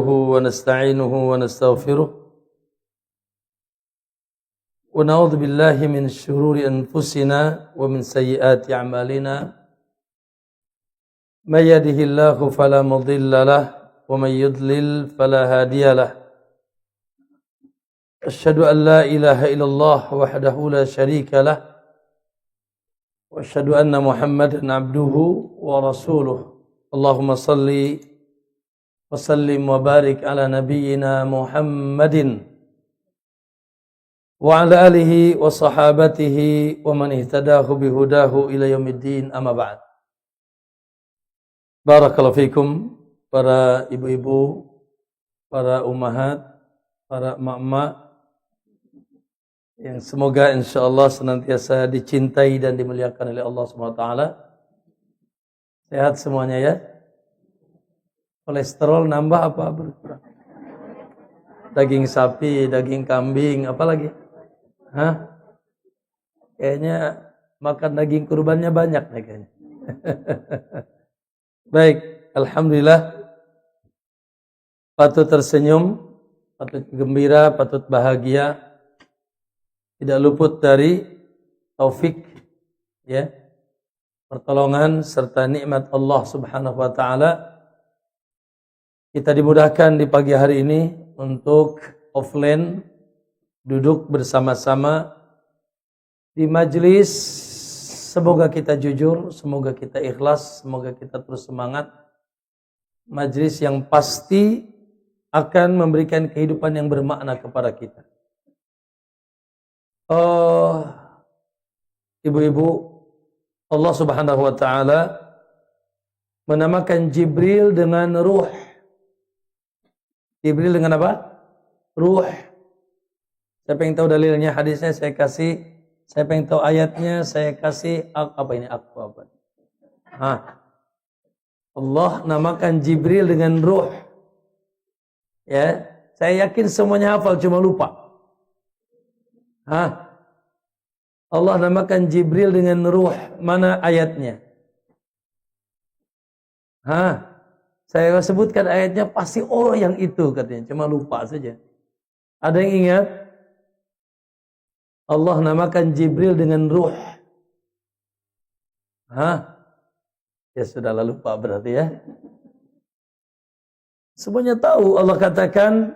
ونستعينه ونستغفره ونعوذ بالله من شرور أنفسنا ومن سيئات أعمالنا من يهده الله فلا مضل له ومن يضلل فلا هادي له أشهد أن لا إله إلا الله وحده لا شريك له وأشهد أن محمدا عبده ورسوله اللهم صل وسلم وبارك على نبينا محمد وعلى آله وصحابته ومن اهتداه بهداه إلى يوم الدين أما بعد. Barakallahu fikum para ibu-ibu, para ummahat, para emak-emak yang semoga insyaallah senantiasa dicintai dan dimuliakan oleh Allah Subhanahu wa taala. Sehat semuanya ya? Kolesterol nambah apa berkurang? Daging sapi, daging kambing, apa lagi? Hah? Kayaknya makan daging kurbannya banyak nih kayaknya. Baik, alhamdulillah. Patut tersenyum, patut gembira, patut bahagia. Tidak luput dari taufik, ya, pertolongan serta nikmat Allah Subhanahu wa taala. Kita dimudahkan di pagi hari ini untuk offline duduk bersama-sama di majelis. Semoga kita jujur, semoga kita ikhlas, semoga kita terus semangat. Majelis yang pasti akan memberikan kehidupan yang bermakna kepada kita. Ibu-ibu, Allah Subhanahu wa taala menamakan Jibril dengan ruh. Jibril dengan apa? Ruh. Saya pengen tahu dalilnya, hadisnya saya kasih. Saya pengen tahu ayatnya, saya kasih. Apa ini? Apa? Allah namakan Jibril dengan ruh. Ya, saya yakin semuanya hafal, cuma lupa. Allah namakan Jibril dengan ruh. Mana ayatnya? Saya sebutkan ayatnya, pasti yang itu katanya, cuma lupa saja. Ada yang ingat? Allah namakan Jibril dengan ruh. Ya sudahlah, lupa berarti ya. Semuanya tahu, Allah katakan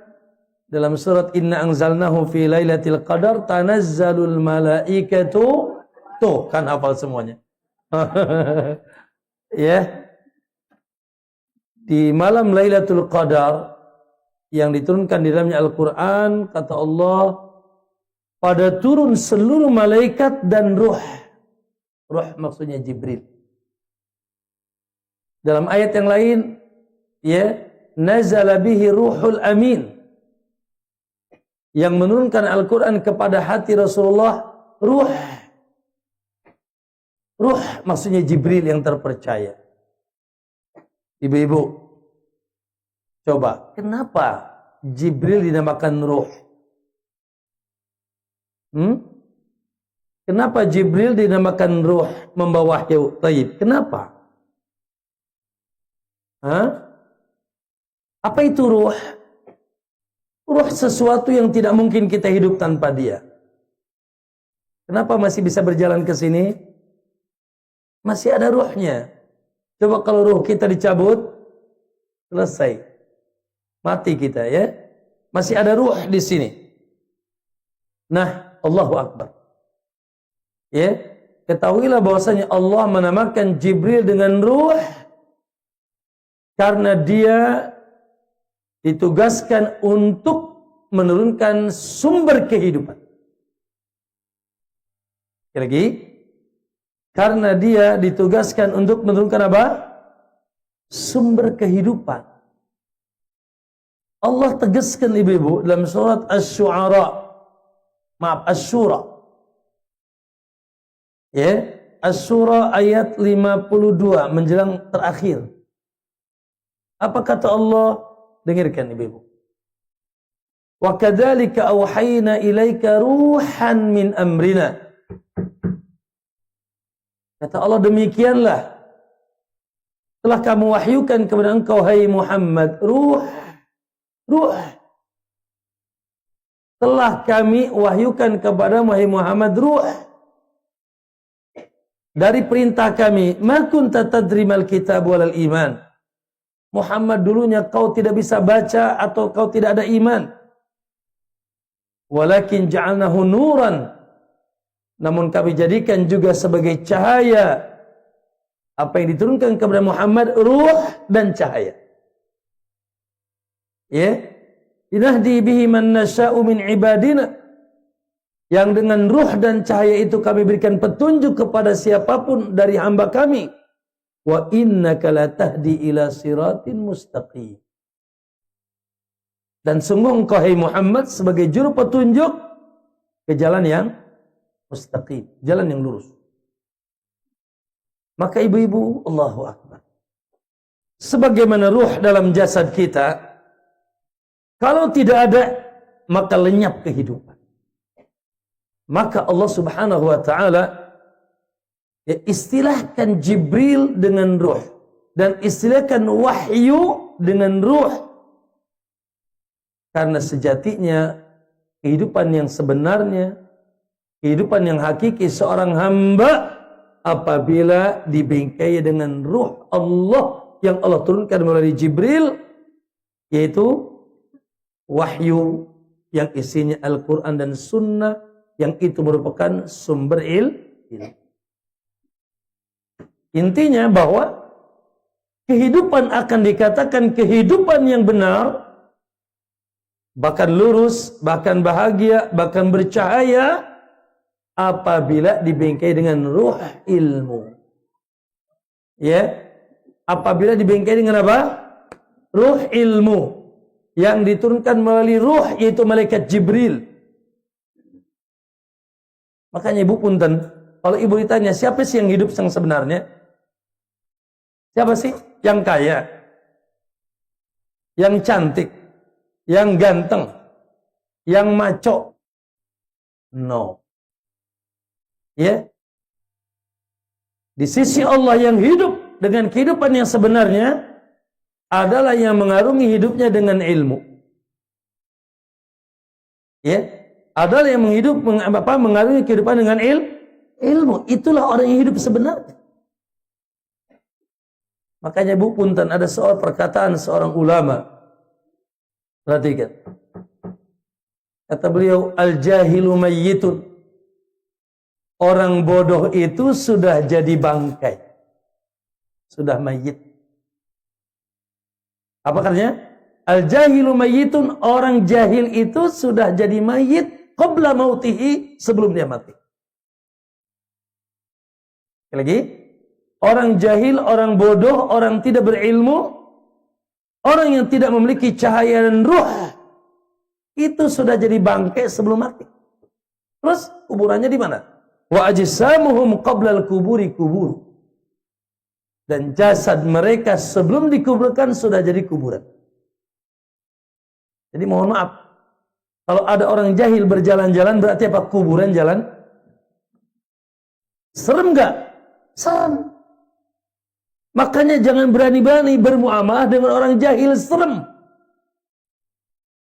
dalam surat Inna anzalnahu fi lailatul qadar tanazzalul malaikatu. Tuh, kan hafal semuanya. Ya. Di malam Lailatul Qadar yang diturunkan di dalamnya Al-Quran, kata Allah, pada turun seluruh malaikat dan ruh. Ruh maksudnya Jibril. Dalam ayat yang lain, ya, nazala bihi ruhul amin. Yang menurunkan Al-Quran kepada hati Rasulullah, ruh. Ruh maksudnya Jibril yang terpercaya. Ibu-ibu, coba, kenapa Jibril dinamakan ruh? Kenapa Jibril dinamakan ruh, membawa wahyu taib? Kenapa? Apa itu ruh? Ruh sesuatu yang tidak mungkin kita hidup tanpa dia. Kenapa masih bisa berjalan ke sini? Masih ada ruhnya. Coba kalau ruh kita dicabut, selesai. Mati kita ya. Masih ada ruh di sini. Nah, Allahu Akbar. Ya, ketahuilah bahwasanya Allah menamakan Jibril dengan ruh karena dia ditugaskan untuk menurunkan sumber kehidupan. Lagi, karena dia ditugaskan untuk menurunkan apa? Sumber kehidupan. Allah tegaskan ibu-ibu dalam surat Asy-Syura. Ya, Asy-Syura ayat 52 menjelang terakhir. Apa kata Allah? Dengarkan ibu-ibu. Wa kadzalika auhayna ilaika ruhan min amrina. Kata Allah, demikianlah telah kamu wahyukan kepada engkau, hai Muhammad, ruh ruh. Telah kami wahyukan kepada Muhammad ruh. Dari perintah kami, ma kunta tadrimal kitab walal iman. Muhammad, dulunya kau tidak bisa baca atau kau tidak ada iman. Walakin ja'alnahu nuran. Namun kami jadikan juga sebagai cahaya. Apa yang diturunkan kepada Muhammad, ruh dan cahaya. Ya. Inahdi bihi man nasya'u min ibadina. Yang dengan ruh dan cahaya itu kami berikan petunjuk kepada siapapun dari hamba kami. Wa innaka latahdi ila siratin mustaqim. Dan sungguh engkau hai Muhammad sebagai juru petunjuk ke jalan yang mustaqim, jalan yang lurus. Maka ibu-ibu, Allahu Akbar. Sebagaimana ruh dalam jasad kita, kalau tidak ada, maka lenyap kehidupan. Maka Allah Subhanahu wa ta'ala ya, istilahkan Jibril dengan ruh. Dan istilahkan wahyu dengan ruh. Karena sejatinya kehidupan yang sebenarnya, kehidupan yang hakiki seorang hamba apabila dibingkai dengan ruh Allah yang Allah turunkan melalui Jibril, yaitu wahyu yang isinya Al-Quran dan Sunnah, yang itu merupakan sumber ilmu. Intinya bahwa kehidupan akan dikatakan kehidupan yang benar, bahkan lurus, bahkan bahagia, bahkan bercahaya apabila dibingkai dengan ruh ilmu. Ya, apabila dibingkai dengan apa? Ruh ilmu yang diturunkan melalui ruh, yaitu malaikat Jibril. Makanya ibu punten, kalau ibu ditanya siapa sih yang hidup yang sebenarnya? Siapa sih yang kaya, yang cantik, yang ganteng, yang maco? No. Ya. Di sisi Allah yang hidup dengan kehidupan yang sebenarnya adalah yang mengarungi hidupnya dengan ilmu. Ya, adalah yang mengarungi kehidupan dengan ilmu. Itulah orang yang hidup sebenarnya. Makanya Bu punten, ada soal perkataan seorang ulama. Perhatikan. Kata beliau, al-jahilu mayyitun. Orang bodoh itu sudah jadi bangkai. Sudah mayit. Apa katanya? Al-jahilu mayyitun, orang jahil itu sudah jadi mayit qabla mautihi, sebelum dia mati. Lagi, orang jahil, orang bodoh, orang tidak berilmu, orang yang tidak memiliki cahaya dan ruh, itu sudah jadi bangkai sebelum mati. Terus kuburannya di mana? Wa ajsamuhum qabla al-kuburi kubur. Dan jasad mereka sebelum dikuburkan sudah jadi kuburan. Jadi mohon maaf, kalau ada orang jahil berjalan-jalan berarti apa? Kuburan jalan? Serem gak? Serem. Makanya jangan berani-berani bermuamalah dengan orang jahil, serem.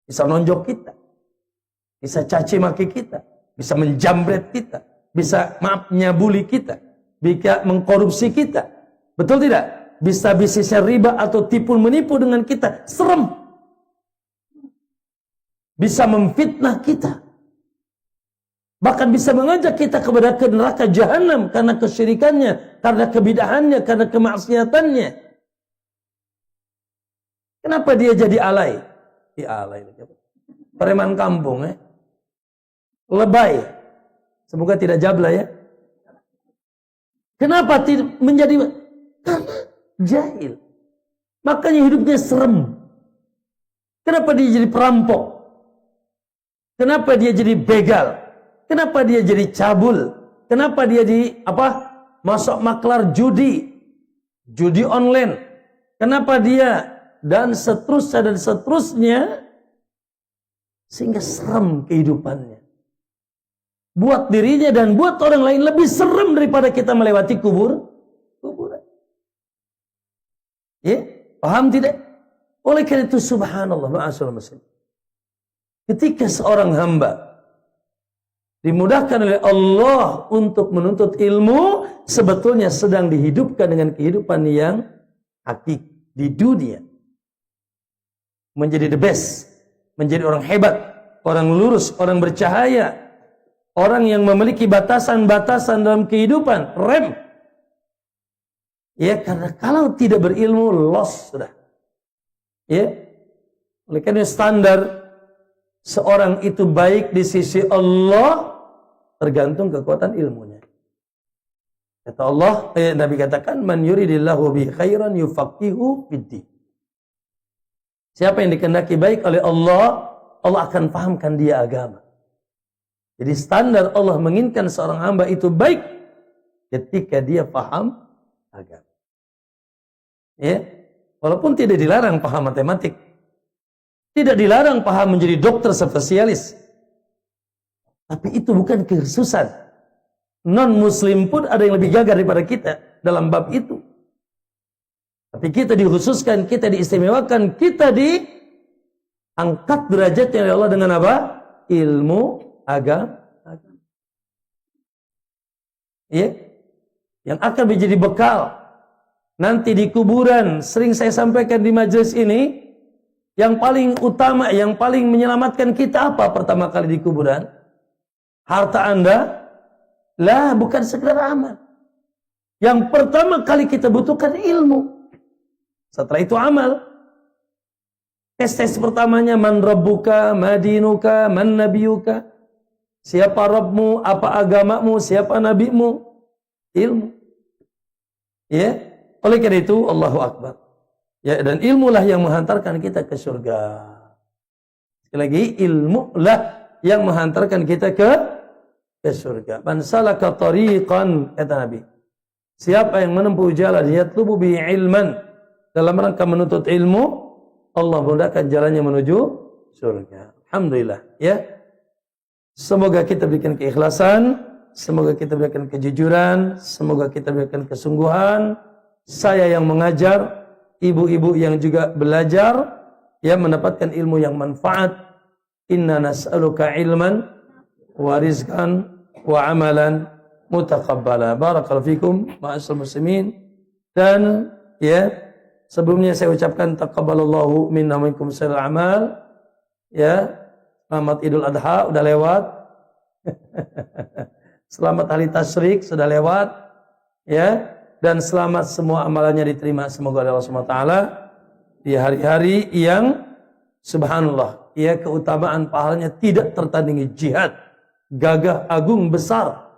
Bisa nonjok kita, bisa caci maki kita, bisa menjambret kita, bisa nyabuli kita, bisa mengkorupsi kita. Betul tidak? Bisa bisnisnya riba atau tipu menipu dengan kita, serem. Bisa memfitnah kita. Bahkan bisa mengajak kita kepada neraka jahanam karena kesyirikannya, karena kebidahannya, karena kemaksiatannya. Kenapa dia jadi alay? Alay. Preman kampung, lebay. Semoga tidak jabla ya. Kenapa menjadi? Karena jahil. Makanya hidupnya serem. Kenapa dia jadi perampok? Kenapa dia jadi begal? Kenapa dia jadi cabul? Kenapa dia jadi masuk maklar judi online? Kenapa dia dan seterusnya sehingga serem kehidupannya. Buat dirinya dan buat orang lain lebih serem daripada kita melewati kuburan. Ya, paham tidak? Oleh karena itu subhanallah, ma'asyiral muslimin. Ketika seorang hamba dimudahkan oleh Allah untuk menuntut ilmu, sebetulnya sedang dihidupkan dengan kehidupan yang hakiki di dunia. Menjadi the best, menjadi orang hebat, orang lurus, orang bercahaya, orang yang memiliki batasan-batasan dalam kehidupan, rem. Ya, karena kalau tidak berilmu, lost sudah. Ya, oleh karena standar seorang itu baik di sisi Allah tergantung kekuatan ilmunya. Kata Allah, Nabi katakan, man yuridillahu bi khairan yufaqihu fiddin. Siapa yang dikehendaki baik oleh Allah, Allah akan pahamkan dia agama. Jadi standar Allah menginginkan seorang hamba itu baik ketika dia paham agama. Ya, walaupun tidak dilarang paham matematik, tidak dilarang paham menjadi dokter spesialis, tapi itu bukan kekhususan. Non-muslim pun ada yang lebih gagah daripada kita dalam bab itu. Tapi kita dikhususkan, kita diistimewakan, kita diangkat derajatnya oleh Allah dengan apa? Ilmu agama. Ya, yang akan menjadi bekal nanti di kuburan. Sering saya sampaikan di majelis ini, yang paling utama, yang paling menyelamatkan kita apa pertama kali di kuburan? Harta Anda? Lah, bukan sekedar amal. Yang pertama kali kita butuhkan ilmu. Setelah itu amal. Tes pertamanya, man rabbuka, madinuka, man nabiyuka. Siapa Rabbmu, apa agamamu, siapa nabimu? Ilmu. Ya, oleh karena itu Allahu Akbar. Ya, dan ilmulah yang menghantarkan kita ke surga. Sekali lagi, ilmulah yang menghantarkan kita ke surga. Man salaka tariqan, kata Nabi. Siapa yang menempuh jalan, yatlubu bi ilman, dalam rangka menuntut ilmu, Allah mudahkan jalannya menuju surga. Alhamdulillah, ya. Semoga kita berikan keikhlasan, semoga kita berikan kejujuran, semoga kita berikan kesungguhan. Saya yang mengajar, ibu-ibu yang juga belajar, ya, mendapatkan ilmu yang manfaat. Inna nas'aluka ilman wa rizqan wa amalan mutaqabbala. Barakallahu fikum ma'asyiral muslimin. Dan ya, sebelumnya saya ucapkan taqabbalallahu minna wa minkum shalal amal. Ya, selamat Idul Adha udah lewat. Selamat hari tasyrik sudah lewat. Ya, dan selamat semua amalannya diterima semoga oleh Allah SWT di hari-hari yang subhanallah, ya, keutamaan pahalanya tidak tertandingi. Jihad gagah, agung, besar.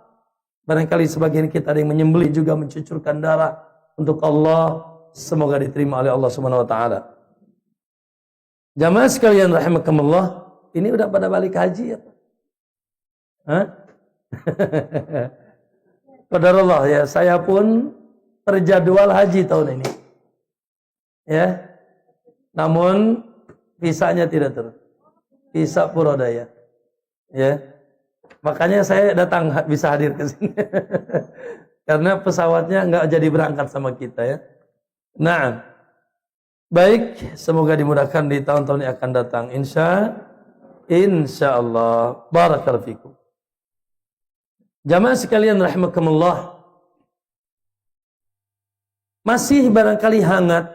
Barangkali sebagian kita ada yang menyembelih juga, mencucurkan darah untuk Allah. Semoga diterima oleh Allah Subhanahu wa taala. Jamaah sekalian rahimakumullah, ini udah pada balik haji ya, Pak? Hah? Qadarullah, ya, saya pun terjadwal haji tahun ini. Ya. Namun visanya tidak turun. Visa Purodaya. Ya. Makanya saya datang bisa hadir ke sini. Karena pesawatnya nggak jadi berangkat sama kita, ya. Nah, baik, semoga dimudahkan di tahun-tahun yang akan datang. Insya Allah. Barakallahu fikum. Jamaah sekalian rahimakumullah, masih barangkali hangat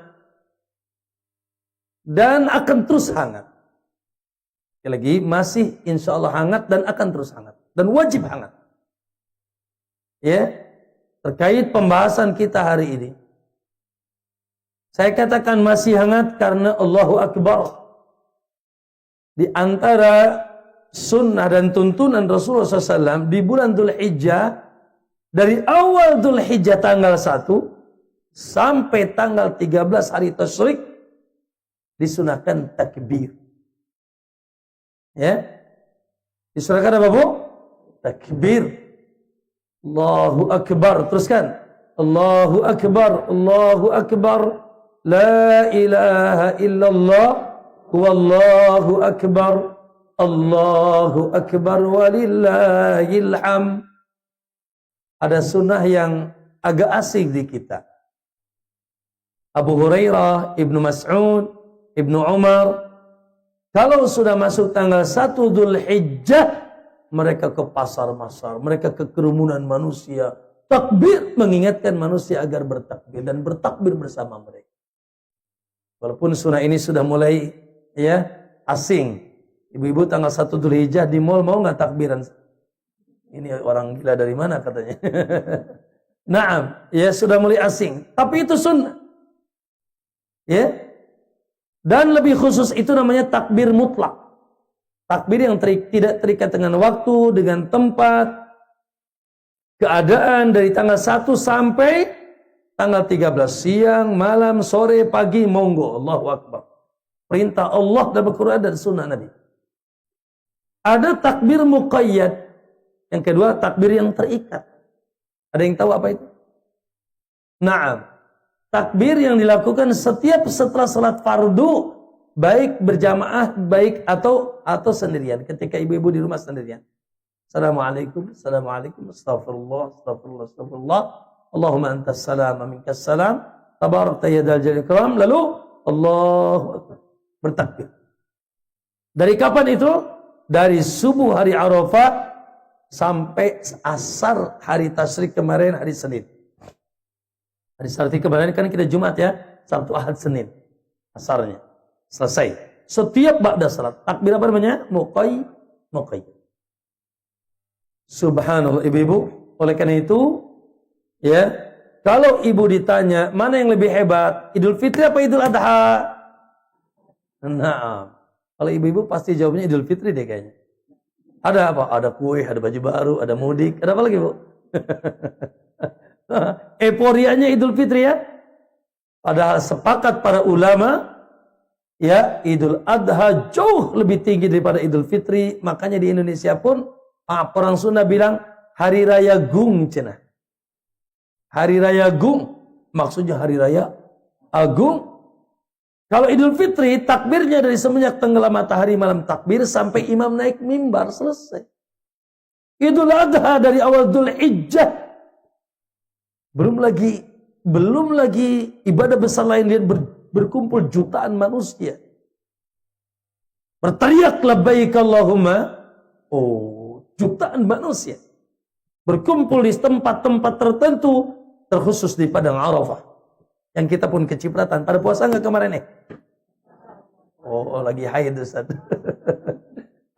dan akan terus hangat. Sekali lagi, masih insya Allah hangat dan akan terus hangat. Dan wajib hangat. Ya, terkait pembahasan kita hari ini. Saya katakan masih hangat karena Allahu Akbar. Di antara sunnah dan tuntunan Rasulullah SAW di bulan Dzul Hijjah, dari awal Dzul Hijjah tanggal 1 sampai tanggal 13 hari tasyrik, disunahkan takbir. Ya, disunahkan apa, Bu? Takbir. Allahu Akbar. Teruskan. Allahu Akbar. Allahu Akbar. La ilaha illallah. Wallahu Akbar. Allahu Akbar walillahil hamd. Ada sunnah yang agak asing di kita. Abu Hurairah, Ibnu Mas'ud, Ibnu Umar, kalau sudah masuk tanggal 1 Dzulhijjah, mereka ke pasar-pasar, mereka ke kerumunan manusia, takbir, mengingatkan manusia agar bertakbir dan bertakbir bersama mereka. Walaupun sunnah ini sudah mulai ya asing. Ibu-ibu tanggal 1 Dzulhijjah di mall mau nggak takbiran? Ini orang gila dari mana katanya. Naam, ya sudah mulai asing. Tapi itu sunnah. Ya. Dan lebih khusus itu namanya takbir mutlak. Takbir yang tidak terikat dengan waktu, dengan tempat, keadaan dari tanggal 1 sampai tanggal 13. Siang, malam, sore, pagi, monggo. Allahu Akbar. Perintah Allah dalam Al-Quran dan sunnah Nabi. Ada takbir muqayyad. Yang kedua, takbir yang terikat. Ada yang tahu apa itu? Naam. Takbir yang dilakukan setiap setelah salat fardu, baik berjamaah, baik atau sendirian. Ketika ibu-ibu di rumah sendirian. Assalamualaikum, assalamualaikum, astagfirullah, astagfirullah, astagfirullah. Allahumma antas salam, minkas salam. Tabarakta ya dzal jalali wal ikram. Lalu Allahu Akbar. Bertakbir. Dari kapan itu? Dari subuh hari Arafah sampai asar hari tasyrik kemarin, hari Senin. Hari tasyrik kemarin kan kita Jumat ya, Sabtu, Ahad, Senin. Asarnya selesai. Setiap ba'da salat takbir apa namanya? Muqayyad. Subhanallah ibu-ibu. Oleh karena itu ya, kalau ibu ditanya mana yang lebih hebat, Idul Fitri apa Idul Adha? Nah, kalau ibu-ibu pasti jawabnya Idul Fitri deh kayaknya. Ada apa? Ada kue, ada baju baru, ada mudik, ada apa lagi bu? Euforianya Idul Fitri ya. Padahal sepakat para ulama, ya Idul Adha jauh lebih tinggi daripada Idul Fitri. Makanya di Indonesia pun orang Sunda bilang Hari Raya Gung cenah. Hari Raya Gung maksudnya Hari Raya Agung. Kalau Idul Fitri takbirnya dari semenjak tenggelam matahari malam takbir sampai imam naik mimbar selesai. Idul Adha dari awal Dzulhijjah. Belum lagi ibadah besar lain, lihat berkumpul jutaan manusia. Berteriak labbaik Allahumma. Oh, jutaan manusia berkumpul di tempat-tempat tertentu, terkhusus di Padang Arafah. Yang kita pun kecipratan. Pada puasa nggak kemarin nih? Oh, lagi haid Ustaz.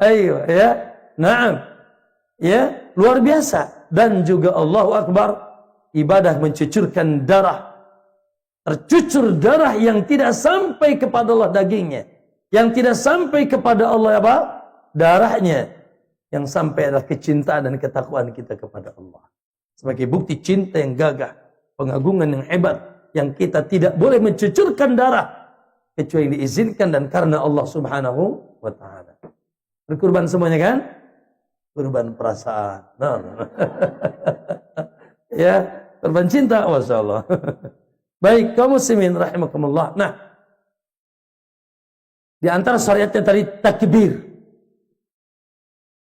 Ayo ya. Naam. Ya, luar biasa. Dan juga Allahu Akbar, ibadah mencucurkan darah. Tercucur darah yang tidak sampai kepada Allah dagingnya. Yang tidak sampai kepada Allah apa? Darahnya. Yang sampai adalah kecintaan dan ketakwaan kita kepada Allah. Sebagai bukti cinta yang gagah, pengagungan yang hebat, yang kita tidak boleh mencucurkan darah kecuali diizinkan dan karena Allah Subhanahu wa taala. Berkurban semuanya kan? Kurban perasaan. Nah. Ya, kurban cinta, masyaallah. Baik, kaum muslimin rahimakumullah. Nah, di antara syariatnya tadi takbir.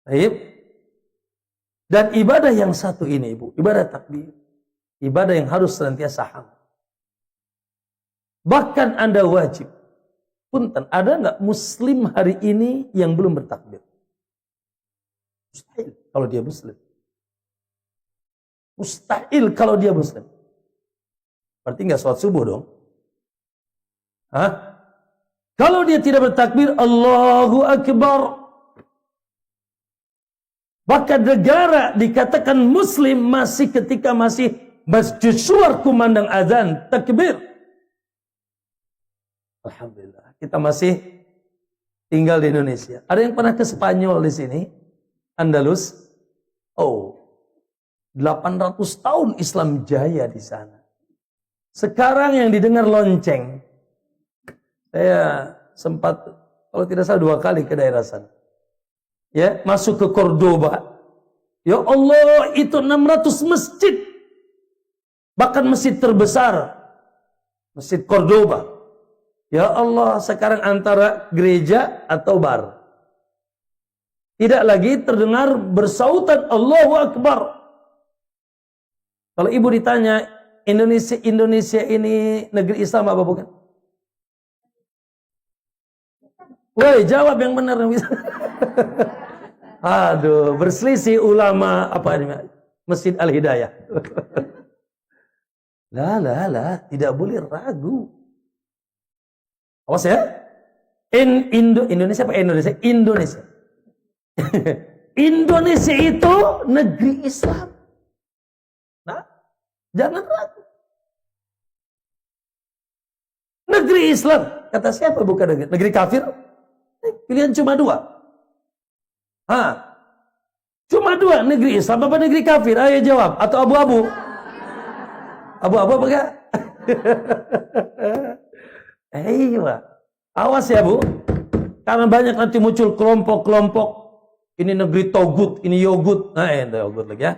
Baik. Dan ibadah yang satu ini, Ibu, ibadah takbir. Ibadah yang harus senantiasa hangat. Bahkan Anda wajib. Punten, ada nggak muslim hari ini yang belum bertakbir? Mustahil kalau dia muslim. Mustahil kalau dia muslim. Berarti nggak sholat subuh dong? Hah? Kalau dia tidak bertakbir, Allahu Akbar. Bahkan negara dikatakan muslim masih ketika masih mercusuar kumandang azan, takbir. Alhamdulillah, kita masih tinggal di Indonesia. Ada yang pernah ke Spanyol di sini? Andalus? Oh, 800 tahun Islam jaya di sana. Sekarang yang didengar lonceng. Saya sempat, kalau tidak salah 2 kali ke daerah sana. Ya, masuk ke Cordoba. Ya Allah, itu 600 masjid. Bahkan masjid terbesar. Masjid Cordoba. Ya Allah, sekarang antara gereja atau bar. Tidak lagi terdengar bersautan Allahu Akbar. Kalau ibu ditanya, Indonesia ini negeri Islam apa bukan? Woi, jawab yang benar. Aduh, berselisih ulama apa ini? Masjid Al-Hidayah. Lah, tidak boleh ragu. Awas ya. Indonesia apa Indonesia? Indonesia. Indonesia itu negeri Islam. Nah, jangan ragu. Negeri Islam. Kata siapa bukan negeri? Negeri kafir? Pilihan cuma dua. Cuma dua. Negeri Islam apa negeri kafir? Ayo jawab. Atau abu-abu? Abu-abu apa enggak? Iya. Awas ya Bu. Karena banyak nanti muncul kelompok-kelompok. Ini negeri togut, ini yogut. Nah, yogut lagi ya.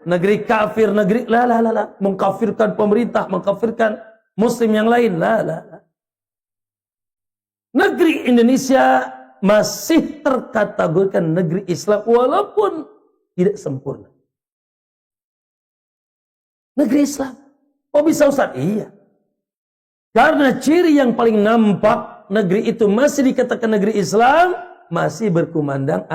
Negeri kafir, negeri mengkafirkan pemerintah, mengkafirkan muslim yang lain. Negeri Indonesia masih terkategorikan negeri Islam walaupun tidak sempurna. Negeri Islam. Oh bisa Ustaz? Iya. Karena ciri yang paling nampak negeri itu masih dikatakan negeri Islam, masih berkumandang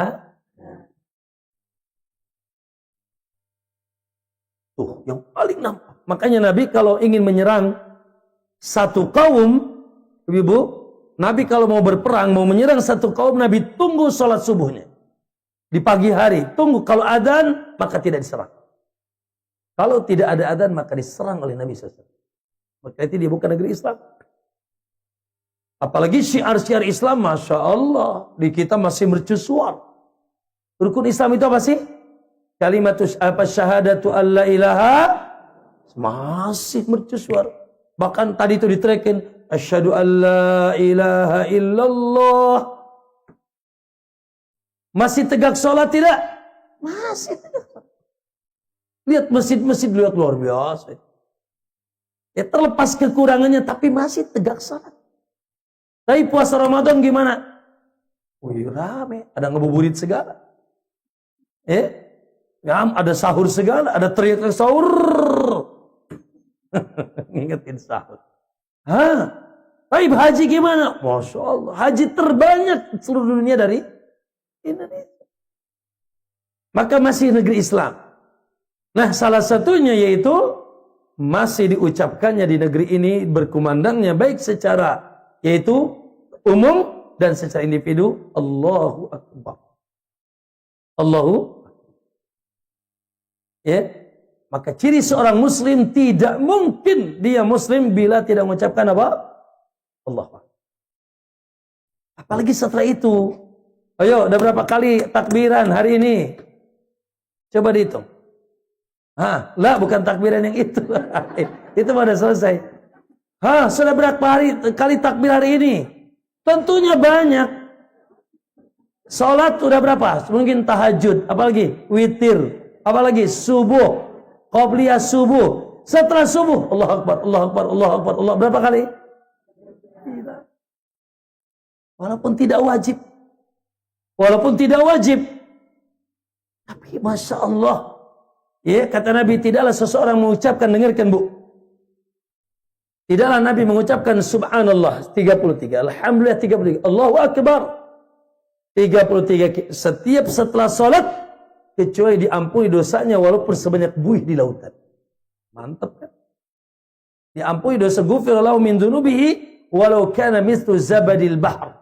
tuh yang paling nampak. Makanya Nabi kalau ingin menyerang satu kaum, Ibu, Nabi kalau mau berperang, mau menyerang satu kaum, Nabi tunggu sholat subuhnya. Di pagi hari, tunggu. Kalau adzan, maka tidak diserang. Kalau tidak ada adzan, maka diserang oleh Nabi SAW. Maka itu dia bukan negeri Islam. Apalagi syiar-syiar Islam, Masya Allah. Di kita masih mercusuar. Rukun Islam itu apa sih? Kalimatus syahadatu alla ilaha, masih mercusuar. Bahkan tadi itu ditrekin asyhadu alla ilaha illallah. Masih tegak sholat tidak? Masih tegak. Lihat masjid-masjid, lihat luar biasa. Ya terlepas kekurangannya tapi masih tegak sholat. Tapi puasa Ramadan gimana? Wih rame, ada ngebuburit segala. Ya, ada sahur segala, ada teriak sahur. Ngingetin sahur. Tapi haji gimana? Masya Allah, haji terbanyak seluruh dunia dari Indonesia. Maka masih negeri Islam. Nah, salah satunya yaitu masih diucapkannya di negeri ini berkumandangnya baik secara yaitu umum dan secara individu Allahu Akbar. Allahu. Ya, maka ciri seorang muslim tidak mungkin dia muslim bila tidak mengucapkan apa? Allah. Apalagi setelah itu. Ayo, udah berapa kali takbiran hari ini? Coba dihitung. Bukan takbiran yang itu. Itu sudah selesai. Sudah berapa kali takbir hari ini? Tentunya banyak. Salat udah berapa? Mungkin tahajud, apalagi witir. Apalagi subuh, qobliyah subuh. Setelah subuh, Allah Akbar, Allah Akbar, Allah Akbar, Allah. Berapa kali? Tidak. Walaupun tidak wajib. Walaupun tidak wajib. Tapi Masya Allah. Ya, kata Nabi, tidaklah seseorang mengucapkan, dengarkan Bu. Tidaklah Nabi mengucapkan Subhanallah 33, Alhamdulillah 33, Allahu Akbar 33. Setiap setelah salat, kecuali diampuni dosanya walaupun sebanyak buih di lautan. Mantap kan? Diampuni dosa ghufirallahu min dzunubihi walau kana mithlu zabadil bahr.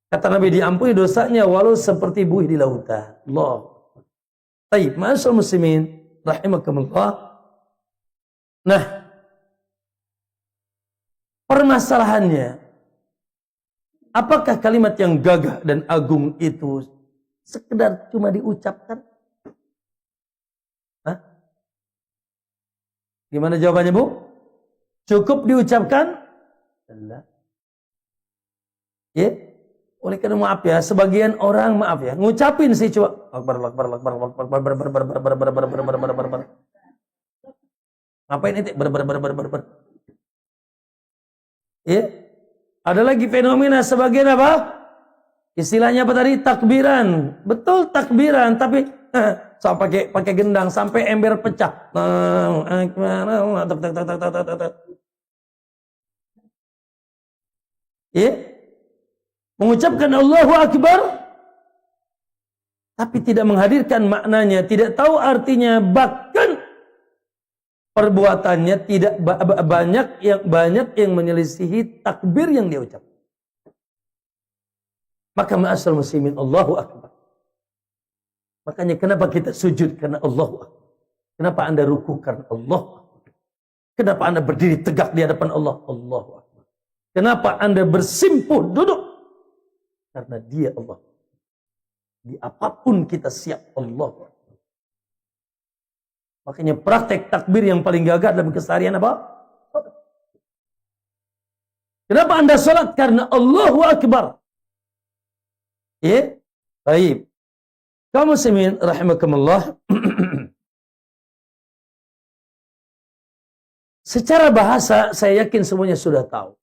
Kata Nabi, diampuni dosanya walau seperti buih di lautan. Allah. Baik, ma'asyiral muslimin rahimakumullah. Nah, permasalahannya, apakah kalimat yang gagah dan agung itu sekedar cuma diucapkan? Gimana jawabannya Bu? Cukup diucapkan? Allah. Ya. Oleh karena maaf ya, sebagian orang maaf ya, ngucapin sih coba. Ngapain itu? Ya. Ada lagi fenomena sebagian apa? Istilahnya apa tadi? Takbiran. Betul takbiran, tapi sampai pakai gendang sampai ember pecah. Ya. mengucapkan Allahu Akbar, tapi tidak menghadirkan maknanya, tidak tahu artinya, bahkan perbuatannya tidak banyak yang menyelisihi takbir yang dia ucap. Maka ma'asal muslimin, Allahu Akbar. Makanya kenapa kita sujud? Karena Allahu Akbar. Kenapa Anda ruku? Karena Allah. Kenapa Anda berdiri tegak di hadapan Allah? Allahu Akbar. Kenapa Anda bersimpuh duduk? Karena Dia Allah. Di apapun kita siap Allah. Makanya praktek takbir yang paling gagah dalam keseharian apa? Kenapa Anda sholat? Karena Allahu Akbar. Ya, baik. Kaum muslimin rahimakumullah. Secara bahasa saya yakin semuanya sudah tahu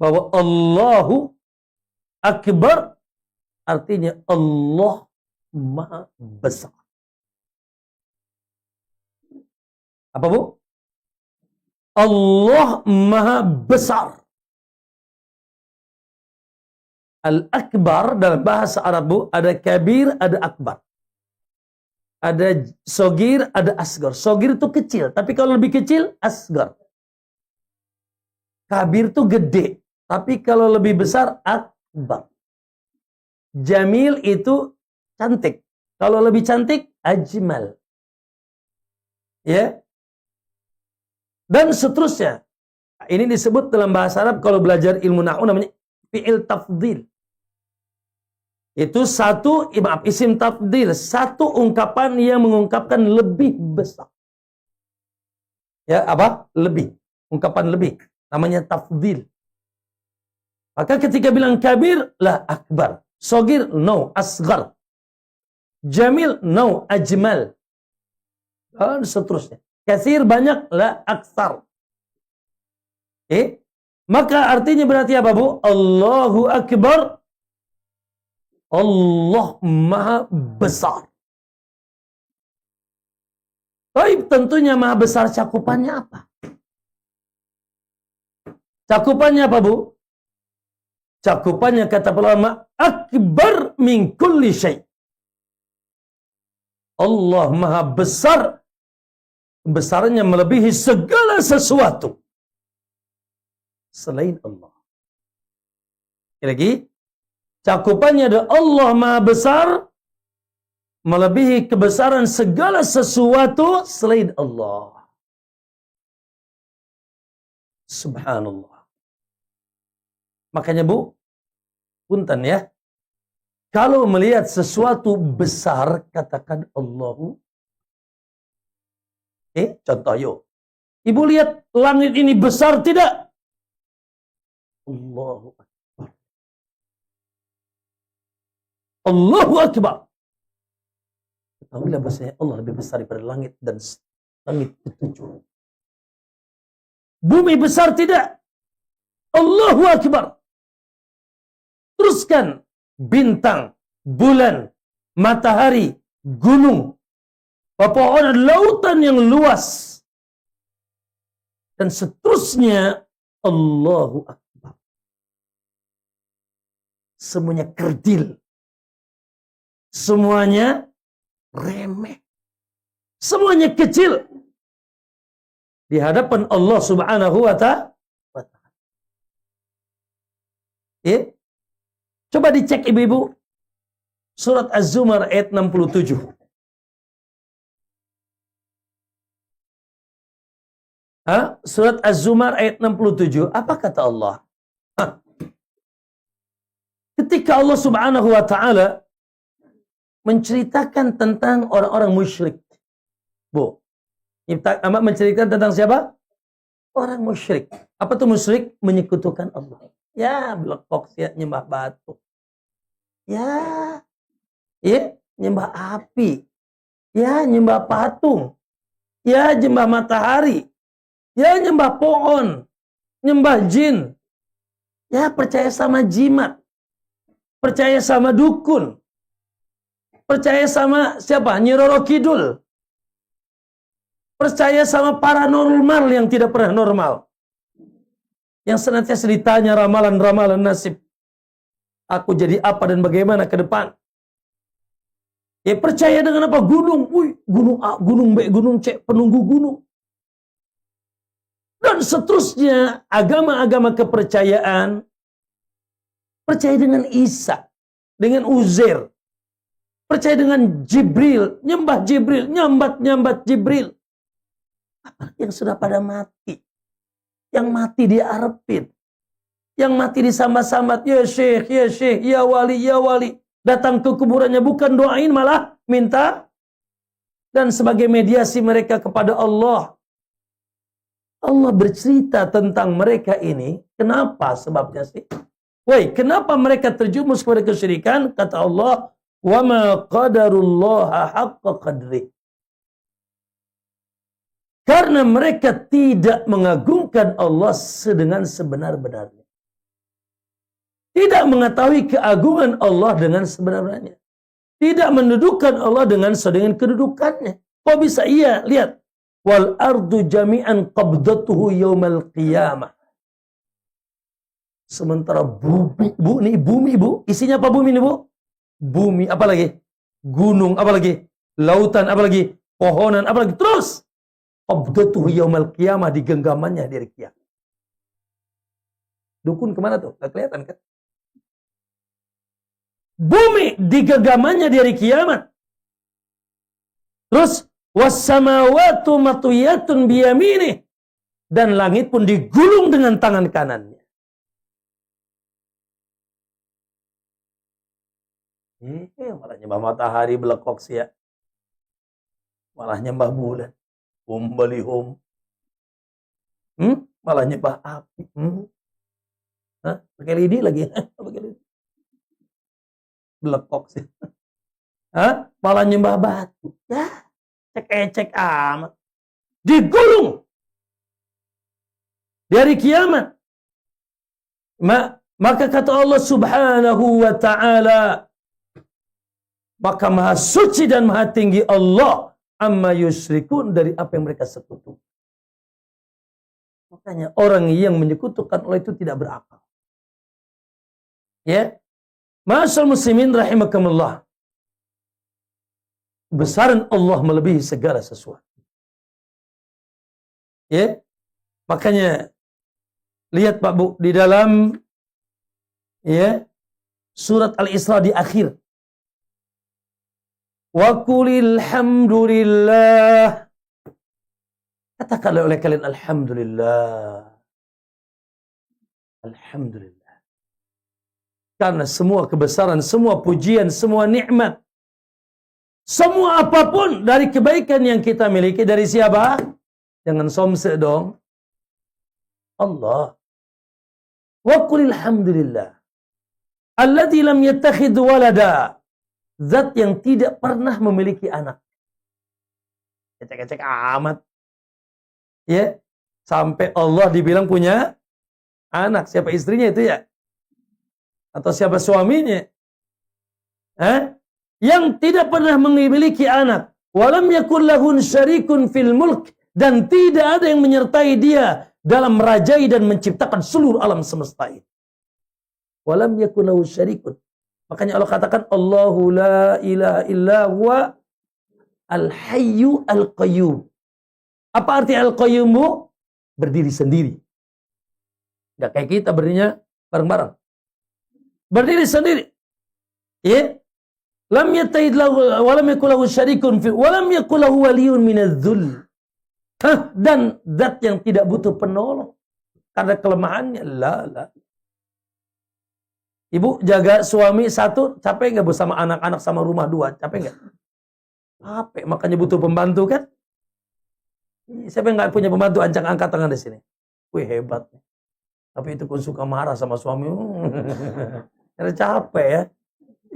bahwa Allahu Akbar artinya Allah Maha Besar. Apa Bu? Allah Maha Besar. Al-Akbar dalam bahasa Arab Bu, ada kabir, ada akbar. Ada sogir, ada asgar. Sogir itu kecil, tapi kalau lebih kecil, asgar. Kabir itu gede, tapi kalau lebih besar, akbar. Jamil itu cantik. Kalau lebih cantik, ajmal. Ya. Dan seterusnya. Ini disebut dalam bahasa Arab, kalau belajar ilmu nahwu namanya fi'il tafdhil. Itu isim tafdil, satu ungkapan yang mengungkapkan lebih besar. Ya, apa? Lebih. Ungkapan lebih. Namanya tafdil. Maka ketika bilang kabir, la akbar. Sogir, no, asgar. Jamil, no, ajmal. Dan seterusnya. Katsir, banyak, la aksar. Maka artinya berarti apa Bu? Allahu Akbar. Allah Maha Besar. Baik, tentunya Maha Besar cakupannya apa? Cakupannya apa Bu? Cakupannya kata ulama, akbar min kulli syai'. Allah Maha Besar. Besarnya melebihi segala sesuatu selain Allah. Lagi, cakupannya adalah Allah Maha Besar melebihi kebesaran segala sesuatu selain Allah. Subhanallah. Makanya Bu, punten ya. Kalau melihat sesuatu besar, katakan Allahu. Contoh yuk. Ibu lihat langit ini besar tidak? Allahu Akbar. Allahu Akbar. Ketahuilah bahasanya Allah lebih besar daripada langit dan langit ketujuh. Bumi besar tidak? Allahu Akbar. Teruskan bintang, bulan, matahari, gunung, pepohonan, lautan yang luas, dan seterusnya. Allahu Akbar. Semuanya kerdil. Semuanya remeh. Semuanya kecil di hadapan Allah Subhanahu wa ta'ala. Coba dicek ibu-ibu. Surat Az-Zumar ayat 67. Surat Az-Zumar ayat 67. Apa kata Allah? Ketika Allah Subhanahu wa ta'ala menceritakan tentang orang-orang musyrik. Bu, menceritakan tentang siapa? Orang musyrik. Apa tuh musyrik? Menyekutukan Allah. Ya, blekok ya, nyembah batu. Ya, nyembah api. Ya, nyembah patung. Ya, nyembah matahari. Ya, nyembah pohon. Nyembah jin. Ya, percaya sama jimat. Percaya sama dukun. Percaya sama siapa? Nyi Roro Kidul. Percaya sama paranormal yang tidak pernah normal. Yang senantiasa ditanya ramalan-ramalan nasib. Aku jadi apa dan bagaimana ke depan. Ya percaya dengan apa? Gunung. Wih, gunung A, gunung B, gunung C, penunggu gunung. Dan seterusnya agama-agama kepercayaan. Percaya dengan Isa, dengan Uzair. Percaya dengan Jibril, nyembah Jibril, nyambat Jibril. Yang sudah pada mati. Yang mati diarepin. Yang mati disambat-sambat. Ya Syekh, ya Syekh, ya Wali, ya Wali. Datang ke kuburannya bukan doain, malah minta. Dan sebagai mediasi mereka kepada Allah. Allah bercerita tentang mereka ini. Kenapa sebabnya sih? Woi, kenapa mereka terjumus kepada kesyirikan? Kata Allah, wa ma qadarullaha haqqa qadri. Karena mereka tidak mengagungkan Allah dengan sebenar-benarnya. Tidak mengetahui keagungan Allah dengan sebenar-benarnya. Tidak mendudukkan Allah dengan kedudukannya. Kok bisa iya? Lihat. Wal ardu jami'an qabdatuhu yaumal qiyamah. Sementara bumi, Bu. Isinya apa bumi ini, Bu? Bumi, apa lagi? Gunung, apa lagi? Lautan, apa lagi? Pohonan, apa lagi? Terus. Qabdatuhu yaumal qiyamah, di genggamannya dari kiamat. Dukun kemana tuh? Gak kelihatan kan? Bumi di genggamannya dari kiamat. Terus wassamawatu matwiyatun biyaminih, dan langit pun digulung dengan tangan kanannya. Malah nyembah matahari belekok sih ya. Malah nyembah bulan. Balihum. Malah nyembah api. Pakai lidi lagi. Pakai lidi. Belekok sih. Malah nyembah batu. Ya, cek amat. Digulung. Dari kiamat. Maka kata Allah Subhanahu wa ta'ala, maka maha suci dan maha tinggi Allah amma yusyrikun, dari apa yang mereka sekutukan. Makanya orang yang menyekutukan Allah itu tidak berakal. Ya. Ma'asyiral muslimin rahimakumullah. Besaran Allah melebihi segala sesuatu. Ya. Makanya lihat Pak Bu di dalam ya surat Al-Isra di akhir. Wa qulil hamdulillah. Katakanlah oleh kalian alhamdulillah. Alhamdulillah. Karena semua kebesaran, semua pujian, semua nikmat, semua apapun dari kebaikan yang kita miliki dari siapa? Jangan somse dong. Allah. Wa qulil hamdulillah. Alladzi lam yattakhidh walada. Zat yang tidak pernah memiliki anak. Cek amat. Ya. Sampai Allah dibilang punya anak. Siapa istrinya itu ya? Atau siapa suaminya? Yang tidak pernah memiliki anak. Walam yakul lahun syarikun fil mulk. Dan tidak ada yang menyertai dia dalam merajai dan menciptakan seluruh alam semesta ini. Walam yakul lahu syarikun. Makanya Allah katakan Allahu la ilaha illa huwa al-hayyu al-qayyum. Apa arti al-qayyum? Berdiri sendiri. Enggak kayak kita berdirinya bareng-bareng. Berdiri sendiri. Ya. Lam yattaid lahu wa lam yakul lahu syarikun fi wa lam yakul lahu waliyyun minadh-dhull. Dan zat yang tidak butuh penolong karena kelemahannya. La. Ibu jaga suami satu, capek nggak Bu? Sama anak-anak, sama rumah dua, capek nggak? Capek, makanya butuh pembantu kan? Siapa yang nggak punya pembantu, angkat tangan di sini. Wih hebat. Tapi itu pun suka marah sama suami. Karena capek ya.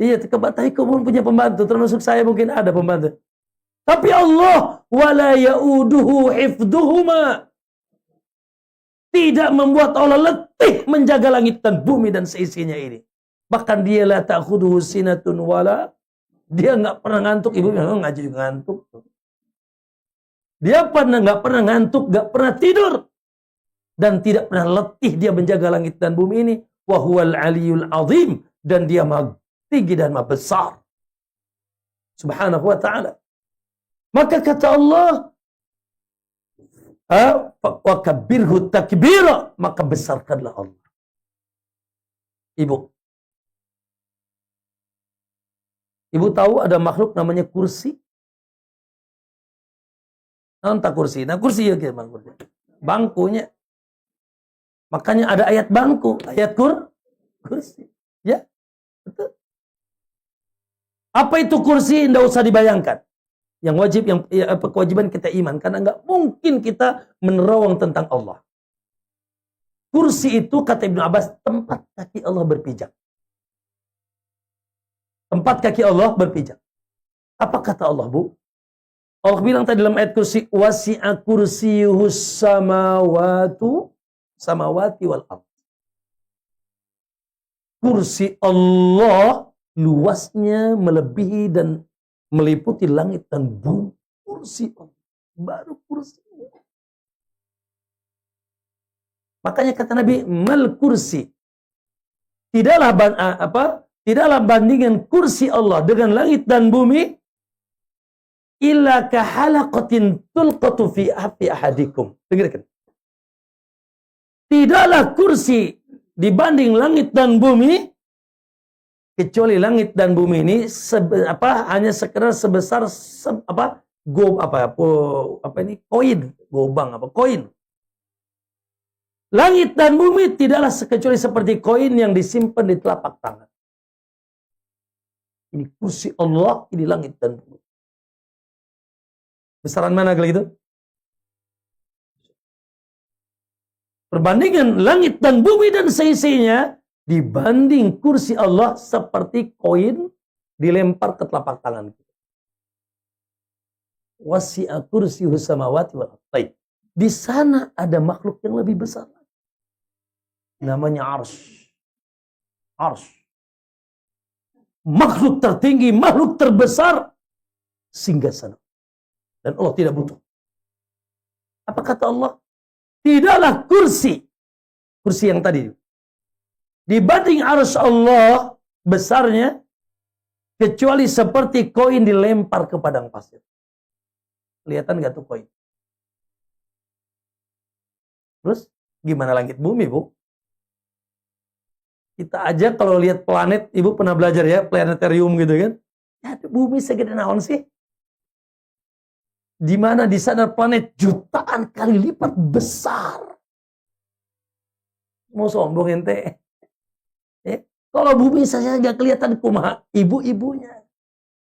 Iya, kebatai kamu punya pembantu, termasuk saya mungkin ada pembantu. Tapi Allah wala yauduhu hifdhuhuma. Tidak membuat Allah letih menjaga langit dan bumi dan seisinya ini. Bahkan dia la ta'khudhuhu sinatun wala, dia enggak pernah ngantuk. Ibu memang ngaji juga ngantuk. Dia nggak pernah ngantuk, nggak pernah tidur. dan tidak pernah letih dia menjaga langit dan bumi ini. Wa huwal aliyul azim, dan dia maha tinggi dan maha besar. Subhanahu wa ta'ala. Maka kata Allah, wa kabbirhu takbira, maka besarkanlah Allah. Ibu tahu ada makhluk namanya kursi? Entah kursi. Nah kursi ya gimana kursi? Bangkunya. Makanya ada ayat bangku, ayat kursi. Ya, betul. Apa itu kursi? Tidak usah dibayangkan. Yang wajib, kewajiban kita iman. Karena nggak mungkin kita menerawang tentang Allah. Kursi itu, kata Ibnu Abbas, tempat kaki Allah berpijak. Tempat kaki Allah berpijak. Apa kata Allah, Bu? Allah bilang tadi dalam ayat kursi, wasi'a kursiyuhus samawati wal ardh. Kursi Allah luasnya melebihi dan meliputi langit dan bumi. Kursi Allah. Baru kursi. Makanya kata Nabi, mal kursi. Tidaklah bandingan kursi Allah dengan langit dan bumi illa kahalaqatin tulqatu fi ahadikum. Dengarkan. Tidaklah kursi dibanding langit dan bumi, kecuali langit dan bumi ini hanya sekedar sebesar koin. Langit dan bumi tidaklah kecuali seperti koin yang disimpan di telapak tangan. Ini kursi Allah, ini langit dan bumi. Besaran mana kalau itu? Perbandingan langit dan bumi dan seisinya dibanding kursi Allah seperti koin dilempar ke telapak tangan kita. Wasi'a kursiyuhu samawati wal ardh. Di sana ada makhluk yang lebih besar. Namanya arsy. Arsy. Makhluk tertinggi, makhluk terbesar, singgasana. Dan Allah tidak butuh. Apa kata Allah? Tidaklah kursi yang tadi dibanding arsy Allah besarnya kecuali seperti koin dilempar ke padang pasir. Kelihatan nggak tuh koin? Terus gimana langit bumi, Bu? Kita aja kalau lihat planet, Ibu pernah belajar ya, planetarium gitu kan? Ya, bumi segede naon sih? Di mana di sana planet jutaan kali lipat besar. Mau sombong ente? Kalau bumi saja nggak kelihatan, kumaha ibu-ibunya,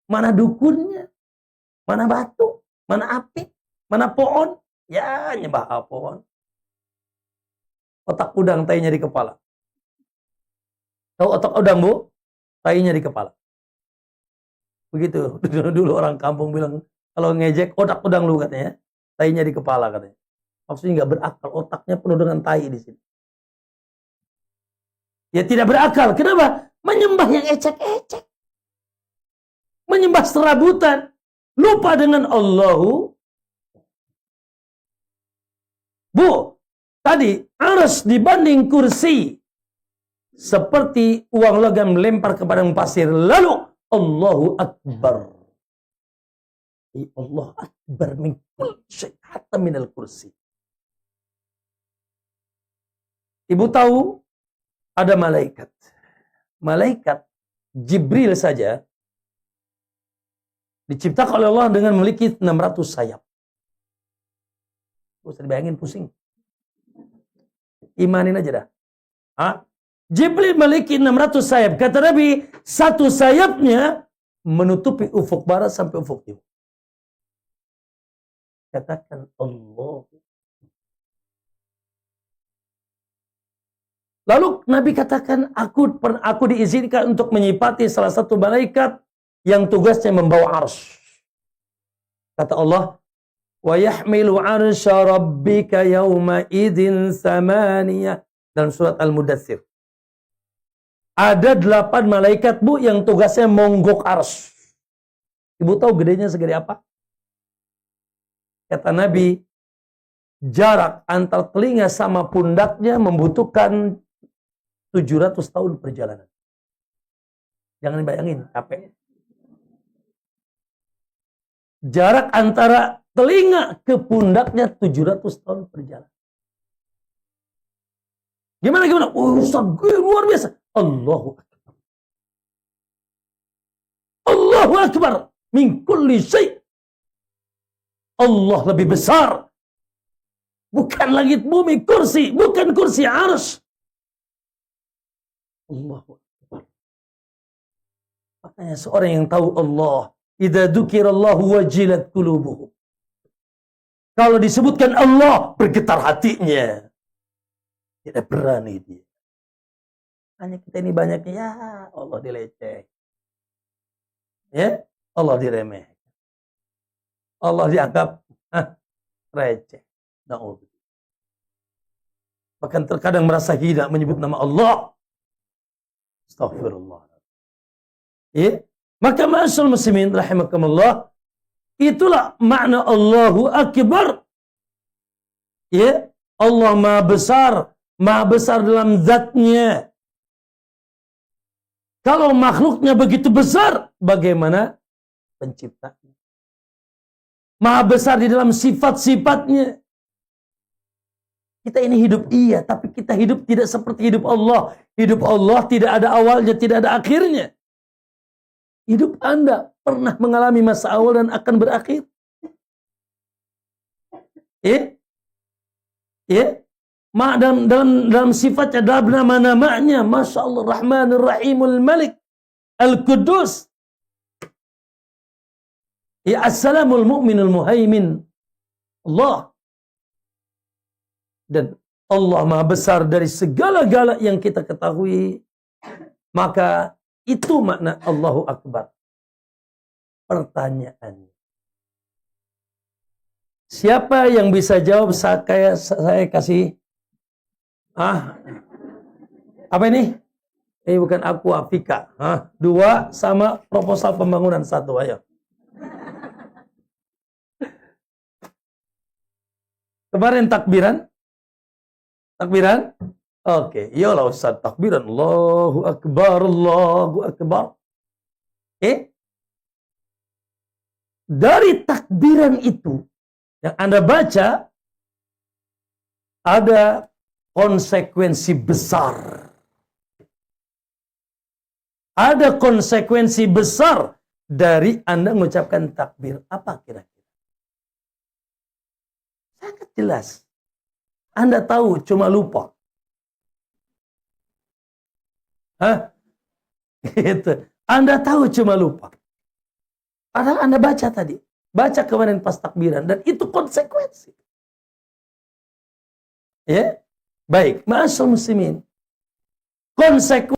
mana dukunnya, mana batu, mana api, mana pohon? Ya nyembah pohon. Otak udang, tainya di kepala. Tahu otak udang, Bu? Tainya di kepala. Begitu dulu orang kampung bilang. Kalau ngejek, otak udang lu katanya. Tainya di kepala katanya. Maksudnya nggak berakal. Otaknya penuh dengan tai di sini. Ya tidak berakal. Kenapa? Menyembah yang ecek-ecek. Menyembah serabutan. Lupa dengan Allahu. Bu, tadi arsy dibanding kursi. Seperti uang logam lempar ke padang pasir. Lalu Allahu Akbar. Allah Akbar min kulli syai' hatta minal kursi. Ibu tahu ada malaikat. Malaikat Jibril saja diciptakan oleh Allah dengan memiliki 600 sayap. Bisa dibayangin pusing. Imanin aja dah. Jibril memiliki 600 sayap. Kata Nabi, satu sayapnya menutupi ufuk barat sampai ufuk timur. Katakan Allah. Lalu Nabi katakan, aku diizinkan untuk menyipati salah satu malaikat yang tugasnya membawa arsy. Kata Allah, wa yahmilu arsya rabbika yawma idzin samaniyah, dalam surat Al-Mudatsir. Ada 8 malaikat, Bu, yang tugasnya monggok arsy. Ibu tahu gedenya segede apa? Kata Nabi, jarak antar telinga sama pundaknya membutuhkan 700 tahun perjalanan. Jangan bayangin, capek. Jarak antara telinga ke pundaknya 700 tahun perjalanan. Gimana? Ustaz, luar biasa. Allahu Akbar. Allahu Akbar. Min kulli syai'. Allah lebih besar. Bukan langit bumi, kursi. Bukan kursi arsy. Allahu Akbar. Makanya seorang yang tahu Allah, idza dzukirallahu wajilat qulubuhum. Kalau disebutkan Allah, bergetar hatinya. Tidak berani dia. Hanya kita ini banyaknya, ya Allah dileceh. Ya, Allah diremeh. Allah dianggap receh. Na'udzubillah. Bahkan terkadang merasa hina menyebut nama Allah. Astaghfirullah. Ya, maka ma'asyiral muslimin rahimakumullah, itulah makna Allahu Akbar. Ya, Allah Maha besar dalam zatnya. Kalau makhluknya begitu besar, bagaimana penciptanya? Maha besar di dalam sifat-sifatnya. Kita ini hidup iya, tapi kita hidup tidak seperti hidup Allah. Hidup Allah tidak ada awalnya, tidak ada akhirnya. Hidup Anda pernah mengalami masa awal dan akan berakhir. Dalam sifatnya, dalam nama-namanya, Masya Allah, Rahmanur Rahimul Malik, Al-Qudus, As-Salamul Mu'minul Muhaimin, Allah. Dan Allah Maha besar dari segala-gala yang kita ketahui. Maka itu makna Allahu Akbar. Pertanyaannya, siapa yang bisa jawab? Saya kasih apa ini? Ini bukan aku, Afika. 2 sama proposal pembangunan 1, ayo. Kemarin takbiran? Oke, iyalah Ustaz, takbiran. Allahu Akbar, Allahu Akbar. Dari takbiran itu yang Anda baca, ada konsekuensi besar. Ada konsekuensi besar dari Anda mengucapkan takbir. Apa kira-kira? Sangat jelas. Anda tahu, cuma lupa. Gitu. Anda tahu, cuma lupa. Padahal Anda baca tadi. Baca kemarin pas takbiran. Dan itu konsekuensi. Ya, baik. Ma'asyiral muslimin. Konsekuensi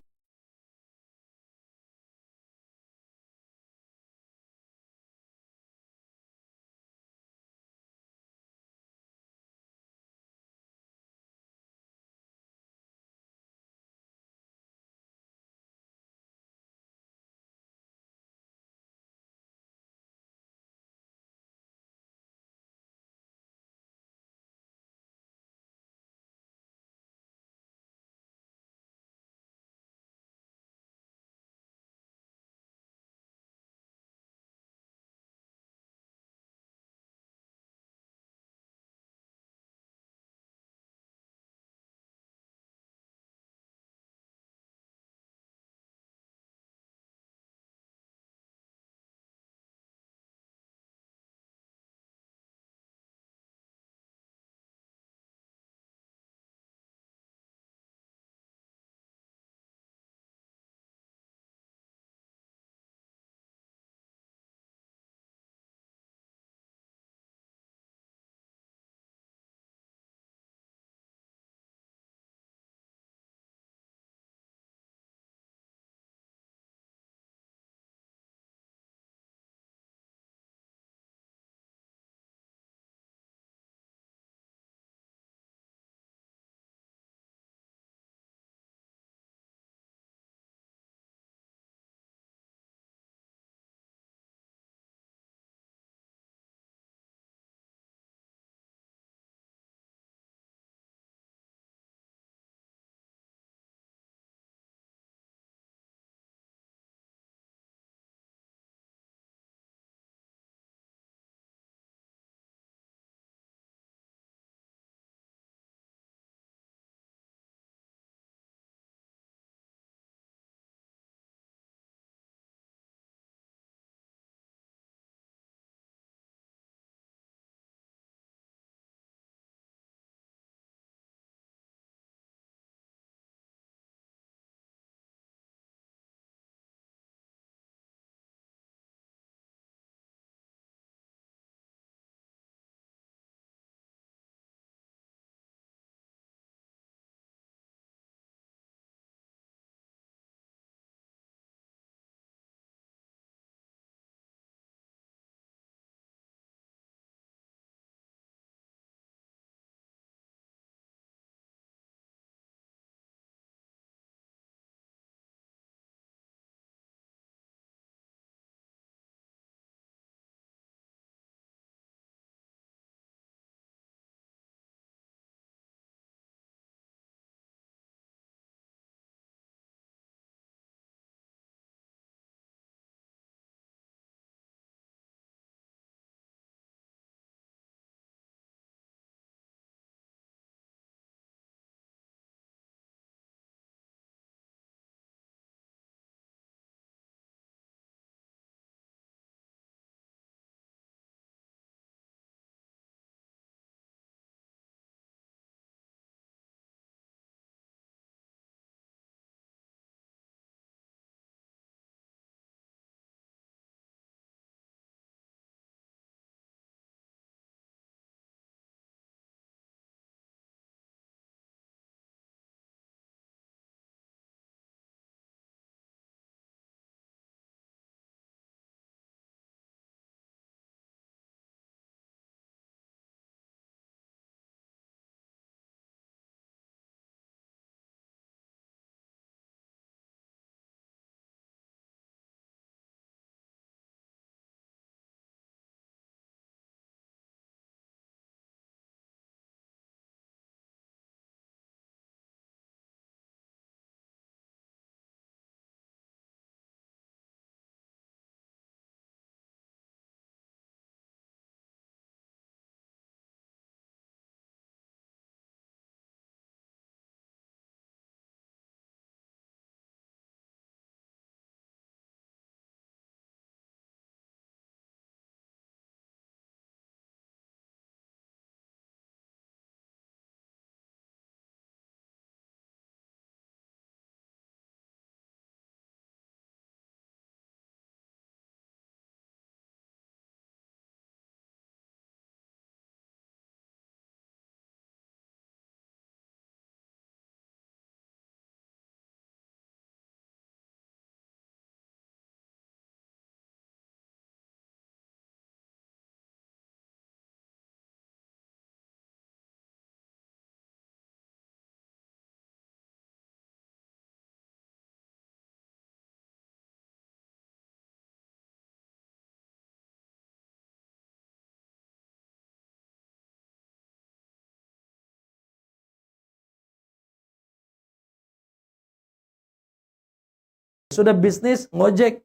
sudah bisnis, ngojek,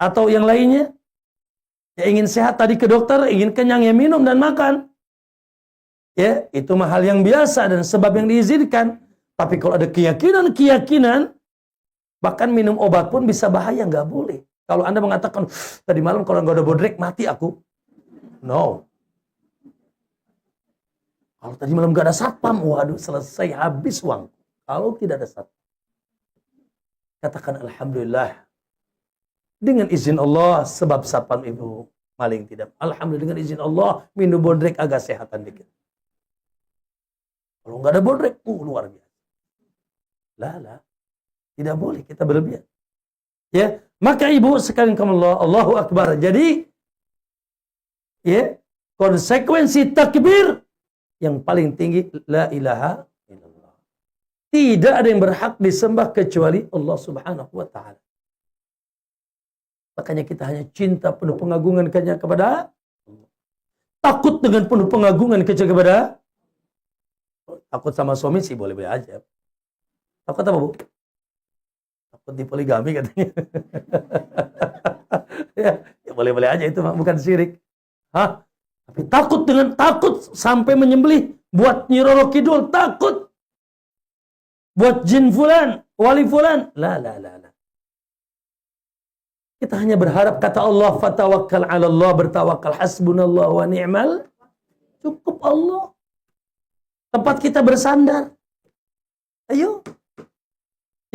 atau yang lainnya, ya ingin sehat tadi ke dokter, ingin kenyang ya minum dan makan. Ya, itu mah hal yang biasa dan sebab yang diizinkan. Tapi kalau ada keyakinan, bahkan minum obat pun bisa bahaya, nggak boleh. Kalau Anda mengatakan, tadi malam kalau nggak ada bodrek, mati aku. No. Kalau tadi malam nggak ada satpam, waduh selesai, habis uang. Kalau tidak ada satpam, katakan Alhamdulillah. Dengan izin Allah, sebab satpam ibu maling tidak. Alhamdulillah dengan izin Allah, minum bodrek agak sehatan dikit. Kalau nggak ada bodrek, luar biasa. Lah, tidak boleh kita berlebihan. Ya, maka ibu sekalian Allah, Allahu Akbar. Jadi, ya, konsekuensi takbir yang paling tinggi la ilaha illallah. Tidak ada yang berhak disembah kecuali Allah Subhanahu wa taala. Makanya kita hanya cinta penuh pengagungan kepada Allah. Takut dengan penuh pengagungan kepada takut sama suami sih boleh-boleh aja. Takut apa, Bu? Takut di poligami katanya. ya boleh-boleh aja itu bukan syirik. Hah? Tapi takut sampai menyembelih buat Nyi Roro Kidul, takut. Buat jin fulan, wali fulan. La. Kita hanya berharap kata Allah, fatawakkal 'ala Allah, bertawakal hasbunallah wa ni'mal. Cukup Allah. Tempat kita bersandar. Ayo.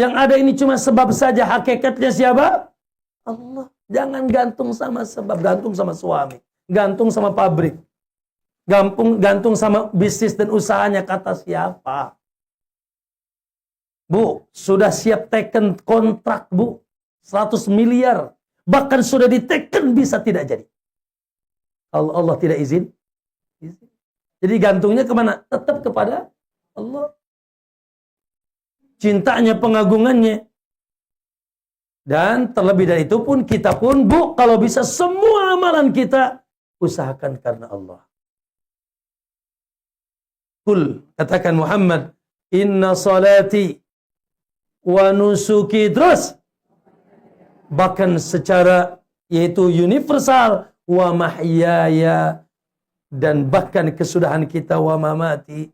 Yang ada ini cuma sebab saja, hakikatnya siapa? Allah. Jangan gantung sama sebab, gantung sama suami, gantung sama pabrik, gantung sama bisnis dan usahanya, kata siapa? Bu, sudah siap teken kontrak, Bu. 100 miliar. Bahkan sudah diteken, bisa tidak jadi. Kalau Allah tidak izin. Jadi gantungnya kemana? Tetap kepada Allah. Cintanya, pengagungannya. Dan terlebih dari itu pun, kita pun, Bu, kalau bisa semua amalan kita, usahakan karena Allah. Kul, katakan Muhammad, inna salati wa nusuki, terus. Bahkan secara, yaitu universal, wa mahyaya, dan bahkan kesudahan kita, wa mamati.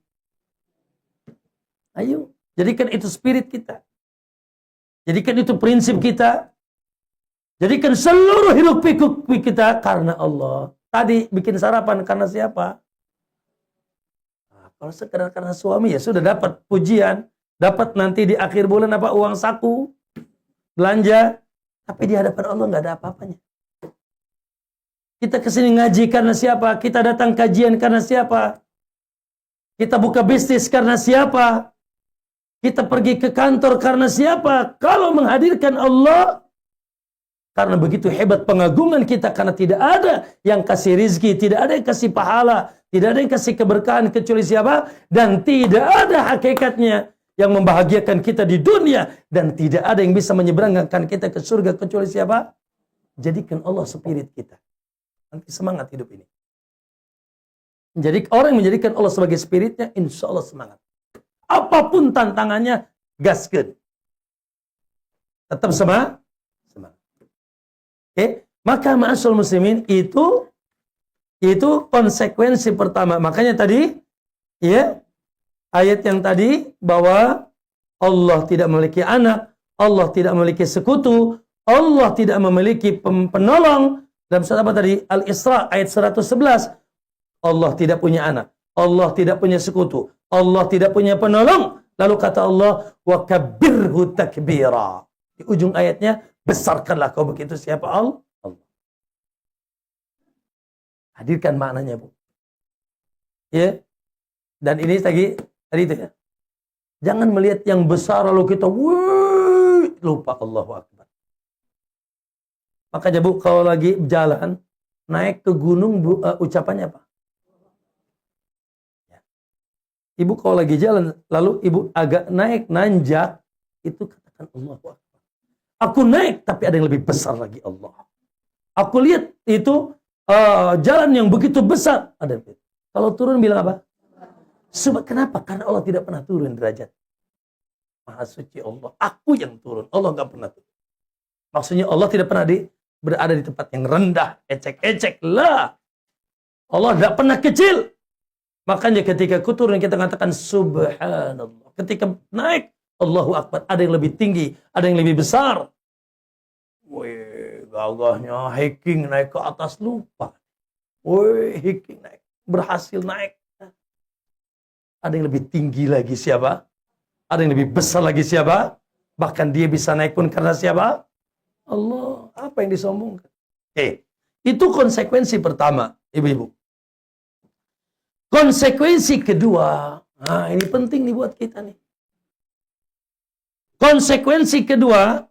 Ayo. Jadikan itu spirit kita. Jadikan itu prinsip kita. Jadikan seluruh hidup pikuk kita karena Allah. Tadi bikin sarapan karena siapa? Nah, kalau sekedar karena suami ya sudah dapat pujian. Dapat nanti di akhir bulan apa uang saku. Belanja. Tapi di hadapan Allah nggak ada apa-apanya. Kita kesini ngaji karena siapa? Kita datang kajian karena siapa? Kita buka bisnis karena siapa? Kita pergi ke kantor karena siapa? Kalau menghadirkan Allah, karena begitu hebat pengagungan kita, karena tidak ada yang kasih rizki, tidak ada yang kasih pahala, tidak ada yang kasih keberkahan kecuali siapa? Dan tidak ada hakikatnya yang membahagiakan kita di dunia, dan tidak ada yang bisa menyeberangkan kita ke surga kecuali siapa? Jadikan Allah spirit kita. Nanti semangat hidup ini. Jadi orang yang menjadikan Allah sebagai spiritnya, insya Allah semangat. Apapun tantangannya, gaskeun. Tetap semangat. Maka ma'asyarul muslimin, itu konsekuensi pertama. Makanya tadi, ya, ayat yang tadi bahwa Allah tidak memiliki anak, Allah tidak memiliki sekutu, Allah tidak memiliki penolong. Dalam surat apa tadi? Al-Isra ayat 111. Allah tidak punya anak, Allah tidak punya sekutu, Allah tidak punya penolong. Lalu kata Allah, wa kabbirhu takbira. Di ujung ayatnya, besarkanlah kau begitu siapa Allah. Hadirkan maknanya, Bu. Ya. Dan ini tadi itu ya. Jangan melihat yang besar lalu kita lupa Allahu Akbar. Makanya, Bu, kalau lagi jalan naik ke gunung, Bu, ucapannya apa? Ibu kalau lagi jalan, lalu ibu agak naik, nanjak, itu katakan Allahu Akbar. Aku naik, tapi ada yang lebih besar lagi Allah. Aku lihat itu jalan yang begitu besar. Ada yang kalau turun bilang apa? Sebab kenapa? Karena Allah tidak pernah turun derajat. Maha suci Allah. Aku yang turun. Allah nggak pernah turun. Maksudnya Allah tidak pernah berada di tempat yang rendah, ecek-ecek lah. Allah tidak pernah kecil. Makanya ketika turun kita katakan subhanallah. Ketika naik, Allahu Akbar. Ada yang lebih tinggi, ada yang lebih besar. Wih, gagahnya hiking naik ke atas lupa. Wih, hiking naik. Berhasil naik. Ada yang lebih tinggi lagi siapa? Ada yang lebih besar lagi siapa? Bahkan dia bisa naik pun karena siapa? Allah. Apa yang disombongkan? Itu konsekuensi pertama, ibu-ibu. Konsekuensi kedua, nah ini penting nih buat kita nih. Konsekuensi kedua,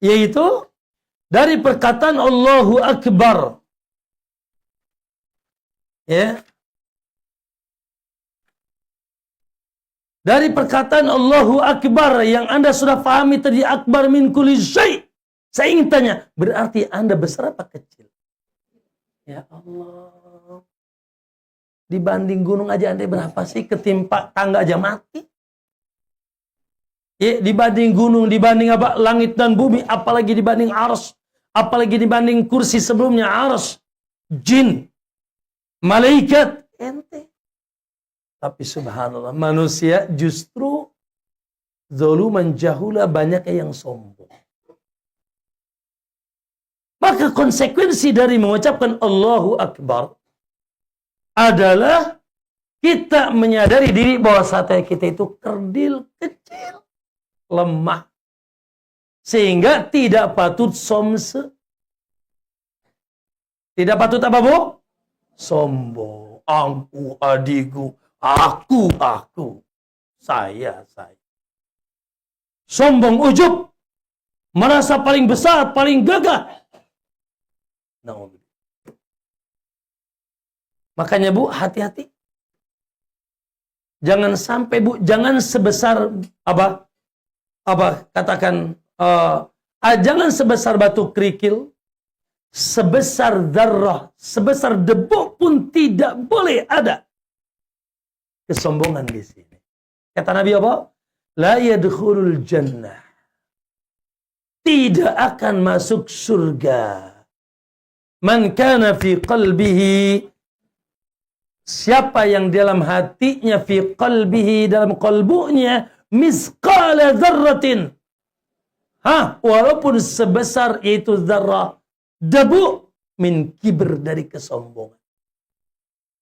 yaitu dari perkataan Allahu Akbar. Ya. Dari perkataan Allahu Akbar yang Anda sudah pahami tadi, akbar min kulli syai'. Saya ingin tanya, berarti Anda besar apa kecil? Ya Allah. Dibanding gunung aja Anda berapa sih? Ketimpa tangga aja mati. Ya, dibanding gunung, dibanding apa? Langit dan bumi, apalagi dibanding arsy, apalagi dibanding kursi sebelumnya arsy, jin, malaikat, ente. Tapi subhanallah, manusia justru zaluman jahula, banyak yang sombong. Maka konsekuensi dari mengucapkan Allahu Akbar adalah kita menyadari diri bahwa saat kita itu kerdil, kecil, lemah. Sehingga tidak patut somse. Tidak patut apa, Bu? Sombong. Aku, adikku. Aku. Saya. Sombong, ujub. Merasa paling besar, paling gagah. Nah, makanya Bu, hati-hati. Jangan sampai Bu, jangan sebesar apa katakan, jangan sebesar batu kerikil, sebesar darah, sebesar debu pun tidak boleh ada kesombongan di sini. Kata Nabi apa? La yadkhulul jannah. Tidak akan masuk surga. Man kana fi qalbihi, siapa yang dalam hatinya, fi qalbihi, dalam qalbunya, misqala dzarratin. Walaupun sebesar itu zarrah debu, min kibr, dari kesombongan.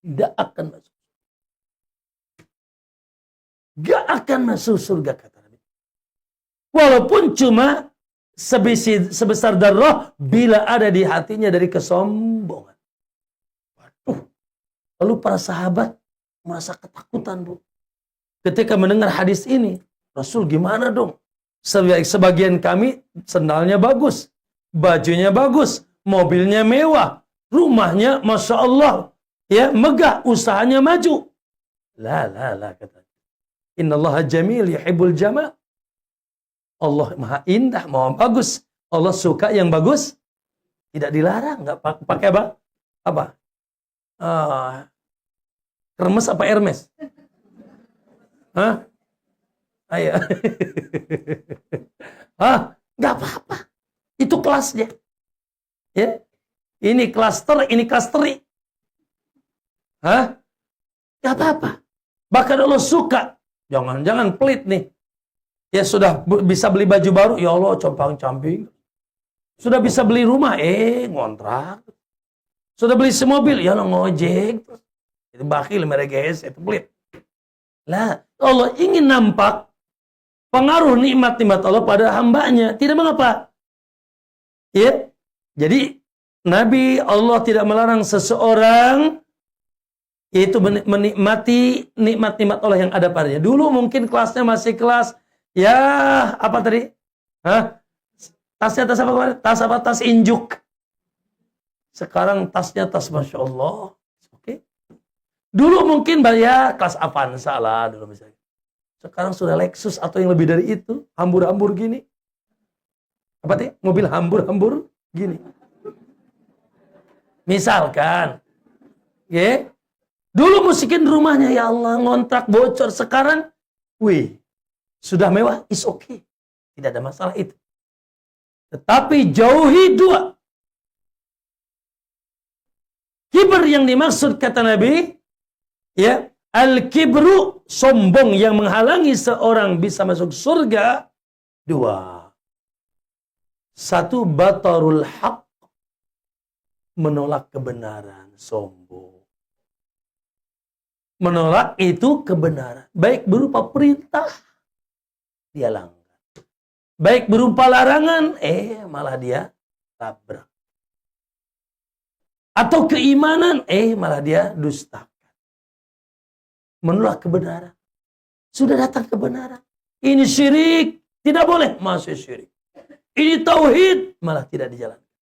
Tidak akan masuk. Gak akan masuk surga, kata Nabi. Walaupun cuma sebesar darah, bila ada di hatinya dari kesombongan. Waduh. Lalu para sahabat merasa ketakutan, Bu. Ketika mendengar hadis ini, Rasul gimana dong? Sebagian kami sendalnya bagus, bajunya bagus, mobilnya mewah, rumahnya Masya Allah, ya, megah, usahanya maju. La, kata. Innallaha jamil yuhibbul jamal. Allah maha indah, maha bagus. Allah suka yang bagus. Tidak dilarang. Nggak pakai apa? Apa? Hermes apa Hermes? Ayo. Nggak apa-apa. Itu kelasnya. Ya. Ini klaster, ini klasteri. Nggak apa-apa. Bahkan Allah suka. Jangan pelit nih. Ya sudah bisa beli baju baru, ya Allah compang-camping. Sudah bisa beli rumah, ngontrak. Sudah beli semobil, ya Allah ngojek. Itu bakhil, mereges, itu pelit. Lah, Allah ingin nampak pengaruh nikmat-nikmat Allah pada hambanya. Tidak mengapa. Ya. Jadi Nabi Allah tidak melarang seseorang yaitu menikmati nikmat-nikmat Allah yang ada padanya. Dulu mungkin kelasnya masih kelas, ya apa tadi? Tasnya tas apa kemarin? Tas apa? Tas injuk. Sekarang tasnya tas Masya Allah. Oke. Dulu mungkin ya kelas Avanza lah dulu misalnya. Sekarang sudah Lexus atau yang lebih dari itu. Hambur-hambur gini. Apa tadi? Mobil hambur-hambur gini. Misalkan. Ya. Dulu musikin rumahnya, ya Allah, ngontrak bocor. Sekarang, sudah mewah, is okay. Tidak ada masalah itu. Tetapi jauhi dua. Kibr yang dimaksud kata Nabi, ya, al-kibru, sombong yang menghalangi seorang bisa masuk surga. Dua. Satu, batarul haq, menolak kebenaran, sombong. Menolak itu kebenaran, baik berupa perintah, dia langgar. Baik berupa larangan, malah dia tabrak. Atau keimanan, malah dia dustakan. Menolak kebenaran. Sudah datang kebenaran. Ini syirik, tidak boleh masuk syirik. Ini tauhid, malah tidak dijalankan.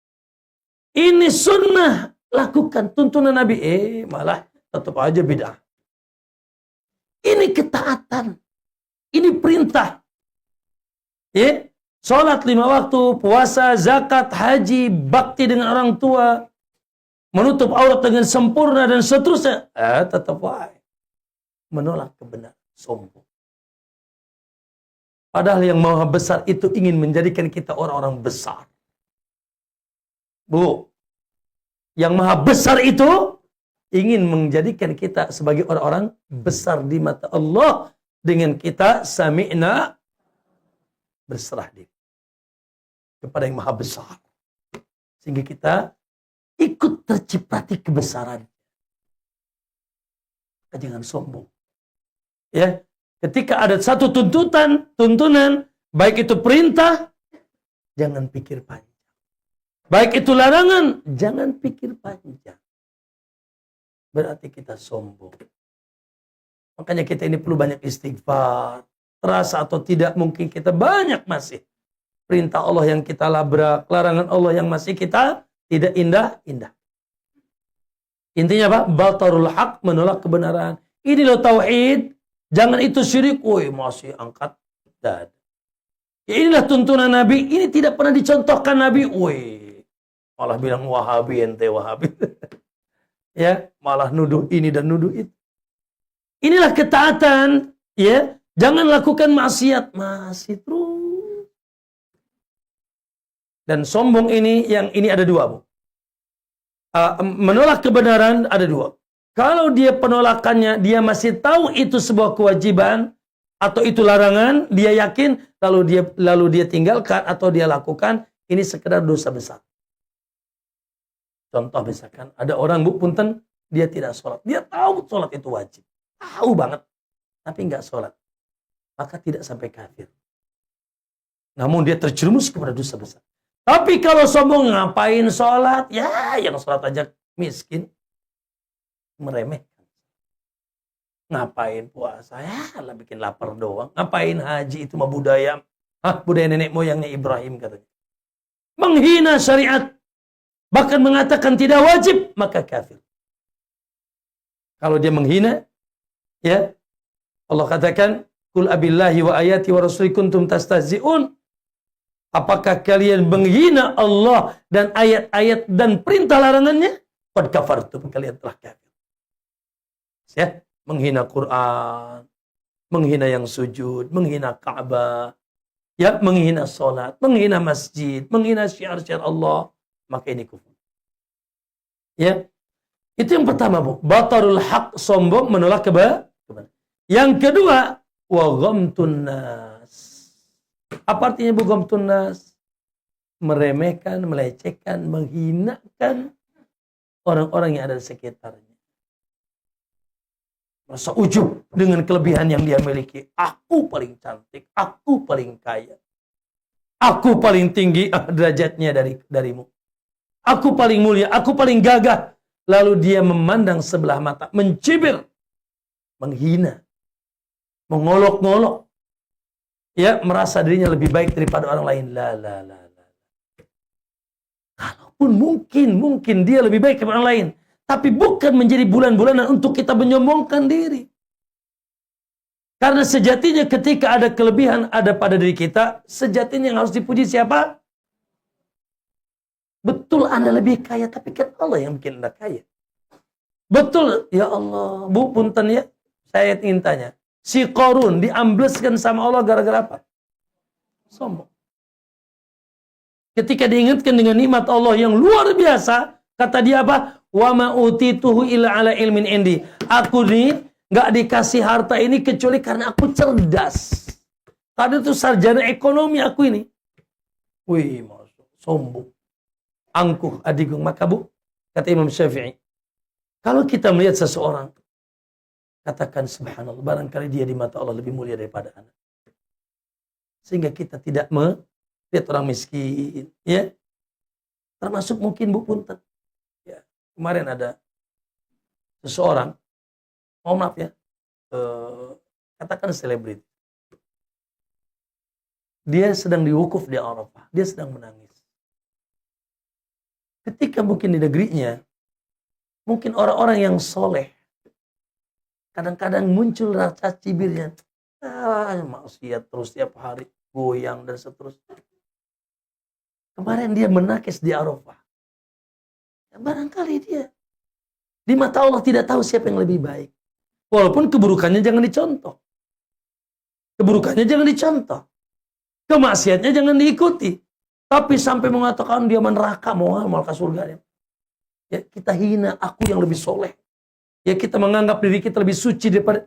Ini sunnah, lakukan tuntunan Nabi, malah tetap aja bid'ah. Ini ketaatan. Ini perintah. Salat 5 waktu, puasa, zakat, haji, bakti dengan orang tua, menutup aurat dengan sempurna dan seterusnya. Tetap baik. Menolak kebenaran, sombong. Padahal yang maha besar itu ingin menjadikan kita orang-orang besar. Bu, yang maha besar itu ingin menjadikan kita sebagai orang-orang besar di mata Allah dengan kita sami'na, berserah diri kepada yang maha besar. Sehingga kita ikut terciprati kebesaran. Jangan sombong. Ya, ketika ada satu tuntunan, baik itu perintah, jangan pikir panjang. Baik itu larangan, jangan pikir panjang. Berarti kita sombong. Makanya kita ini perlu banyak istighfar. Terasa atau tidak, mungkin kita banyak masih perintah Allah yang kita labrak, larangan Allah yang masih kita tidak indah-indah. Intinya apa? Batarul haq, menolak kebenaran. Ini loh tauhid. Jangan itu syirik. Woi, masih angkat dada. Ya inilah tuntunan Nabi. Ini tidak pernah dicontohkan Nabi. Woi, malah bilang Wahabi, ente Wahabi. Ya, malah nuduh ini dan nuduh itu. Inilah ketaatan. Ya, jangan lakukan maksiat. Masih terus. Dan sombong ini, yang ini ada dua, Bu. Menolak kebenaran ada dua. Kalau dia penolakannya, dia masih tahu itu sebuah kewajiban atau itu larangan, dia yakin, lalu dia tinggalkan atau dia lakukan, ini sekedar dosa besar. Contoh misalkan ada orang, Bu punten, dia tidak sholat. Dia tahu sholat itu wajib. Tahu banget. Tapi nggak sholat. Maka tidak sampai kafir. Namun dia terjerumus kepada dosa besar. Tapi kalau sombong, ngapain sholat? Ya, yang sholat aja miskin. Meremehkan. Ngapain puasa? Ya, lah bikin lapar doang. Ngapain haji, itu mah budaya. Budaya nenek moyangnya Ibrahim katanya. Menghina syariat. Bahkan mengatakan tidak wajib, maka kafir. Kalau dia menghina, ya, Allah katakan, Qul abillahi wa ayati wa rasuli kuntum tastahzi'un. Apakah kalian menghina Allah dan ayat-ayat dan perintah larangannya? Qad kafartum, kalian telah kafir. Ya, menghina Quran, menghina yang sujud, menghina Ka'bah, ya, menghina salat, menghina masjid, menghina syiar-syiar Allah, maka ini kufur. Ya. Itu yang pertama, Bu. Batarul haq, sombong, menolak kebenaran. Yang kedua, wa ghamtun nas. Apa artinya Bu ghamtun nas? Meremehkan, melecehkan, menghinakan orang-orang yang ada di sekitarnya. Merasa ujub dengan kelebihan yang dia miliki. Aku paling cantik, aku paling kaya. Aku paling tinggi derajatnya darimu. Aku paling mulia, aku paling gagah. Lalu dia memandang sebelah mata, mencibir, menghina, mengolok-ngolok. Ya, merasa dirinya lebih baik daripada orang lain. La. Kalaupun mungkin dia lebih baik daripada orang lain. Tapi bukan menjadi bulan-bulanan untuk kita menyombongkan diri. Karena sejatinya ketika ada kelebihan ada pada diri kita, sejatinya yang harus dipuji siapa? Betul Anda lebih kaya, tapi kan Allah yang bikin Anda kaya. Betul, ya Allah, Bu punten ya, saya ingin tanya. Si Qarun diambleskan sama Allah gara-gara apa? Sombong. Ketika diingatkan dengan nikmat Allah yang luar biasa, kata dia apa? Wa ma utituhu illa ala ilmin indi. Aku nih nggak dikasih harta ini kecuali karena aku cerdas. Tadi itu sarjana ekonomi aku ini. Wih, sombong. Angkuh, adigung. Maka bu, kata Imam Syafi'i, kalau kita melihat seseorang, katakan subhanallah, barangkali dia di mata Allah lebih mulia daripada anak. Sehingga kita tidak lihat orang miskin, ya. Termasuk mungkin Bu Punten. Ya, kemarin ada seseorang, mohon maaf ya, katakan selebriti. Dia sedang diwukuf di Arafah, dia sedang menangis. Ketika mungkin di negerinya, mungkin orang-orang yang soleh, kadang-kadang muncul rasa cibirnya, maksiat terus tiap hari, goyang dan seterusnya. Kemarin dia menangis di Arafah. Ya, barangkali dia di mata Allah tidak tahu siapa yang lebih baik. Walaupun keburukannya jangan dicontoh. Keburukannya jangan dicontoh. Kemaksiatnya jangan diikuti. Tapi sampai mengatakan dia neraka, mau ke surga. Ya, kita hina aku yang lebih soleh. Ya, kita menganggap diri kita lebih suci daripada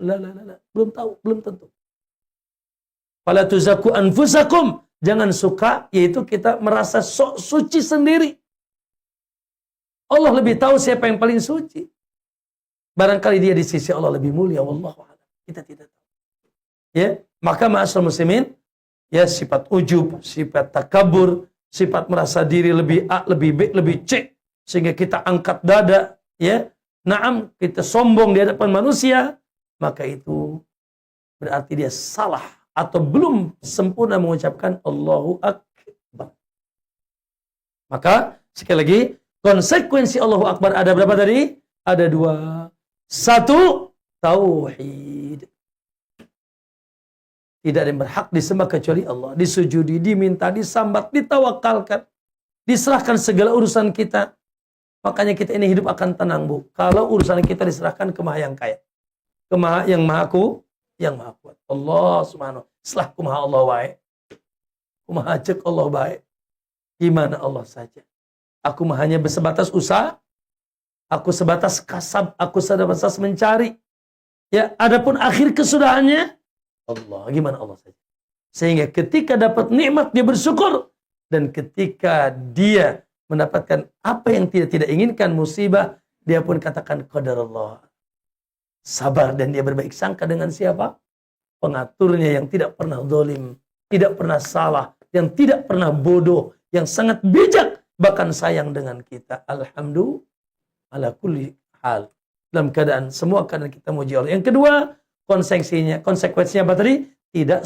belum tahu, belum tentu. Fala tuzaku anfusakum. Jangan suka, yaitu kita merasa sok suci sendiri. Allah lebih tahu siapa yang paling suci. Barangkali dia di sisi Allah lebih mulia. Wallahu a'lam. Kita tidak tahu. Ya, maka ma'asyiral muslimin, ya sifat ujub, sifat takabur, sifat merasa diri lebih A, lebih B, lebih C, sehingga kita angkat dada, ya, naam, kita sombong di hadapan manusia, maka itu berarti dia salah atau belum sempurna mengucapkan Allahu Akbar. Maka sekali lagi, konsekuensi Allahu Akbar ada berapa tadi? Ada dua. Satu, tauhid. Tidak ada yang berhak disembah kecuali Allah. Disujudi, diminta, disambat, ditawakalkan. Diserahkan segala urusan kita. Makanya kita ini hidup akan tenang, Bu. Kalau urusan kita diserahkan ke Maha yang kaya. Ke Maha yang Maha kuat. Allah subhanahu. Setelah kumaha Allah baik. Kumaha cek Allah baik. Gimana Allah saja. Aku hanya sebatas usaha. Aku sebatas kasab. Aku sebatas mencari. Ya, adapun akhir kesudahannya Allah. Gimana Allah saja. Sehingga ketika dapat nikmat dia bersyukur. Dan ketika dia mendapatkan apa yang tidak inginkan, musibah, dia pun katakan qadar Allah. Sabar, dan dia berbaik sangka dengan siapa? Pengaturnya yang tidak pernah zalim, tidak pernah salah, yang tidak pernah bodoh, yang sangat bijak, bahkan sayang dengan kita. Alhamdulillah ala kulli hal. Dalam keadaan, semua keadaan kita muji Allah. Yang kedua, konsekuensinya apa tadi? Tidak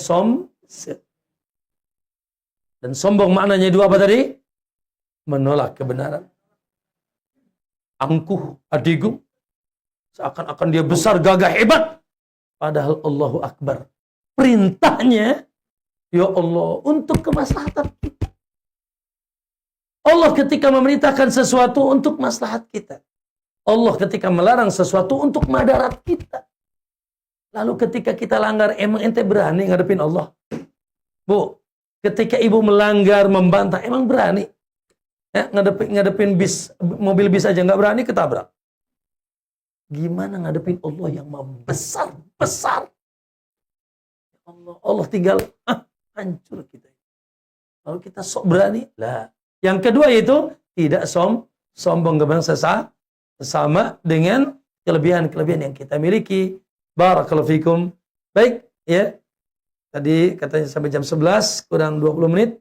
dan sombong maknanya dua apa tadi? Menolak kebenaran. Angkuh, adigung. Seakan-akan dia besar, gagah, hebat. Padahal Allahu Akbar. Perintahnya, ya Allah, untuk kemaslahatan kita. Allah ketika memerintahkan sesuatu untuk maslahat kita. Allah ketika melarang sesuatu untuk madarat kita. Lalu ketika kita langgar, emang ente berani ngadepin Allah? Bu, ketika ibu melanggar, membantah, emang berani? Ya, ngadepin mobil bis aja nggak berani, ketabrak. Gimana ngadepin Allah yang besar? Allah tinggal hancur kita. Lalu kita sok berani. Lah, yang kedua itu tidak sombong kepada sesama dengan kelebihan-kelebihan yang kita miliki. Barakallahu fikum. Baik, ya. Tadi katanya sampai jam 11 kurang 20 menit.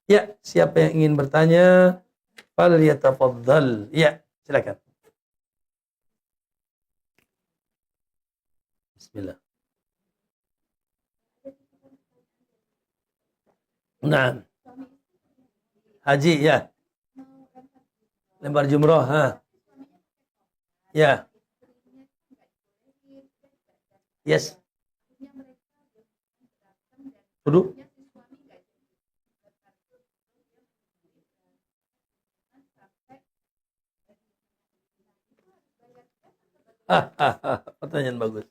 Ya, siapa yang ingin bertanya? Falyatafaddal. Ya, silakan. Bismillah. Nah. Haji, ya. Lempar jumroh, ha. Ya. Yes. Duduk. Pertanyaan bagus.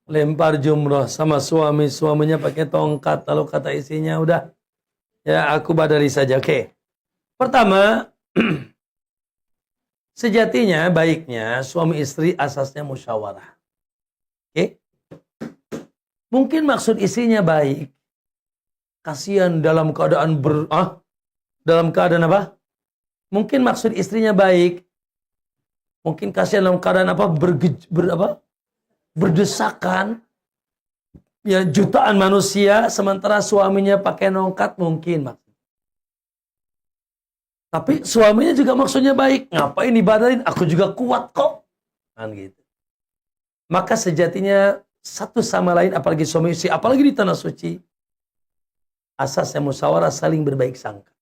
Lempar jumroh sama suaminya pakai tongkat, lalu kata isinya udah Ya, aku badali saja. Oke. Pertama, sejatinya baiknya suami istri asasnya musyawarah. Oke. Mungkin maksud istrinya baik. Kasihan dalam keadaan dalam keadaan apa? Mungkin maksud istrinya baik. Mungkin kasihan dalam keadaan apa? Berdesakan. Ya, jutaan manusia sementara suaminya pakai nongkat mungkin. Tapi suaminya juga maksudnya baik. Ngapain ibadahin? Aku juga kuat kok. Kan gitu. Maka sejatinya satu sama lain, apalagi suami istri, apalagi di tanah suci, asasnya musyawarah, saling berbaik sangka.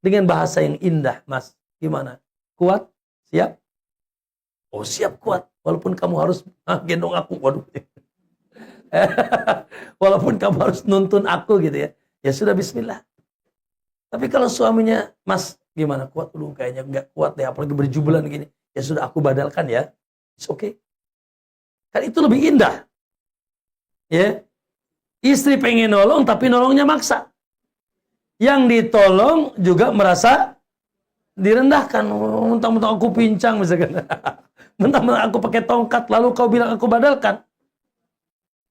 Dengan bahasa yang indah, Mas. Gimana? Kuat? Siap? Oh, siap, kuat. Walaupun kamu harus gendong aku. Waduh. Walaupun kamu harus nuntun aku gitu ya. Ya sudah, bismillah. Tapi kalau suaminya, Mas, gimana? Kuat dulu, kayaknya nggak kuat deh, apalagi berjubulan gini. Ya sudah, aku badalkan ya. It's okay. Kan itu lebih indah. Ya. Istri pengen nolong, tapi nolongnya maksa. Yang ditolong juga merasa direndahkan. Mentang-mentang aku pincang misalkan. Mentang-mentang aku pakai tongkat, lalu kau bilang aku badalkan.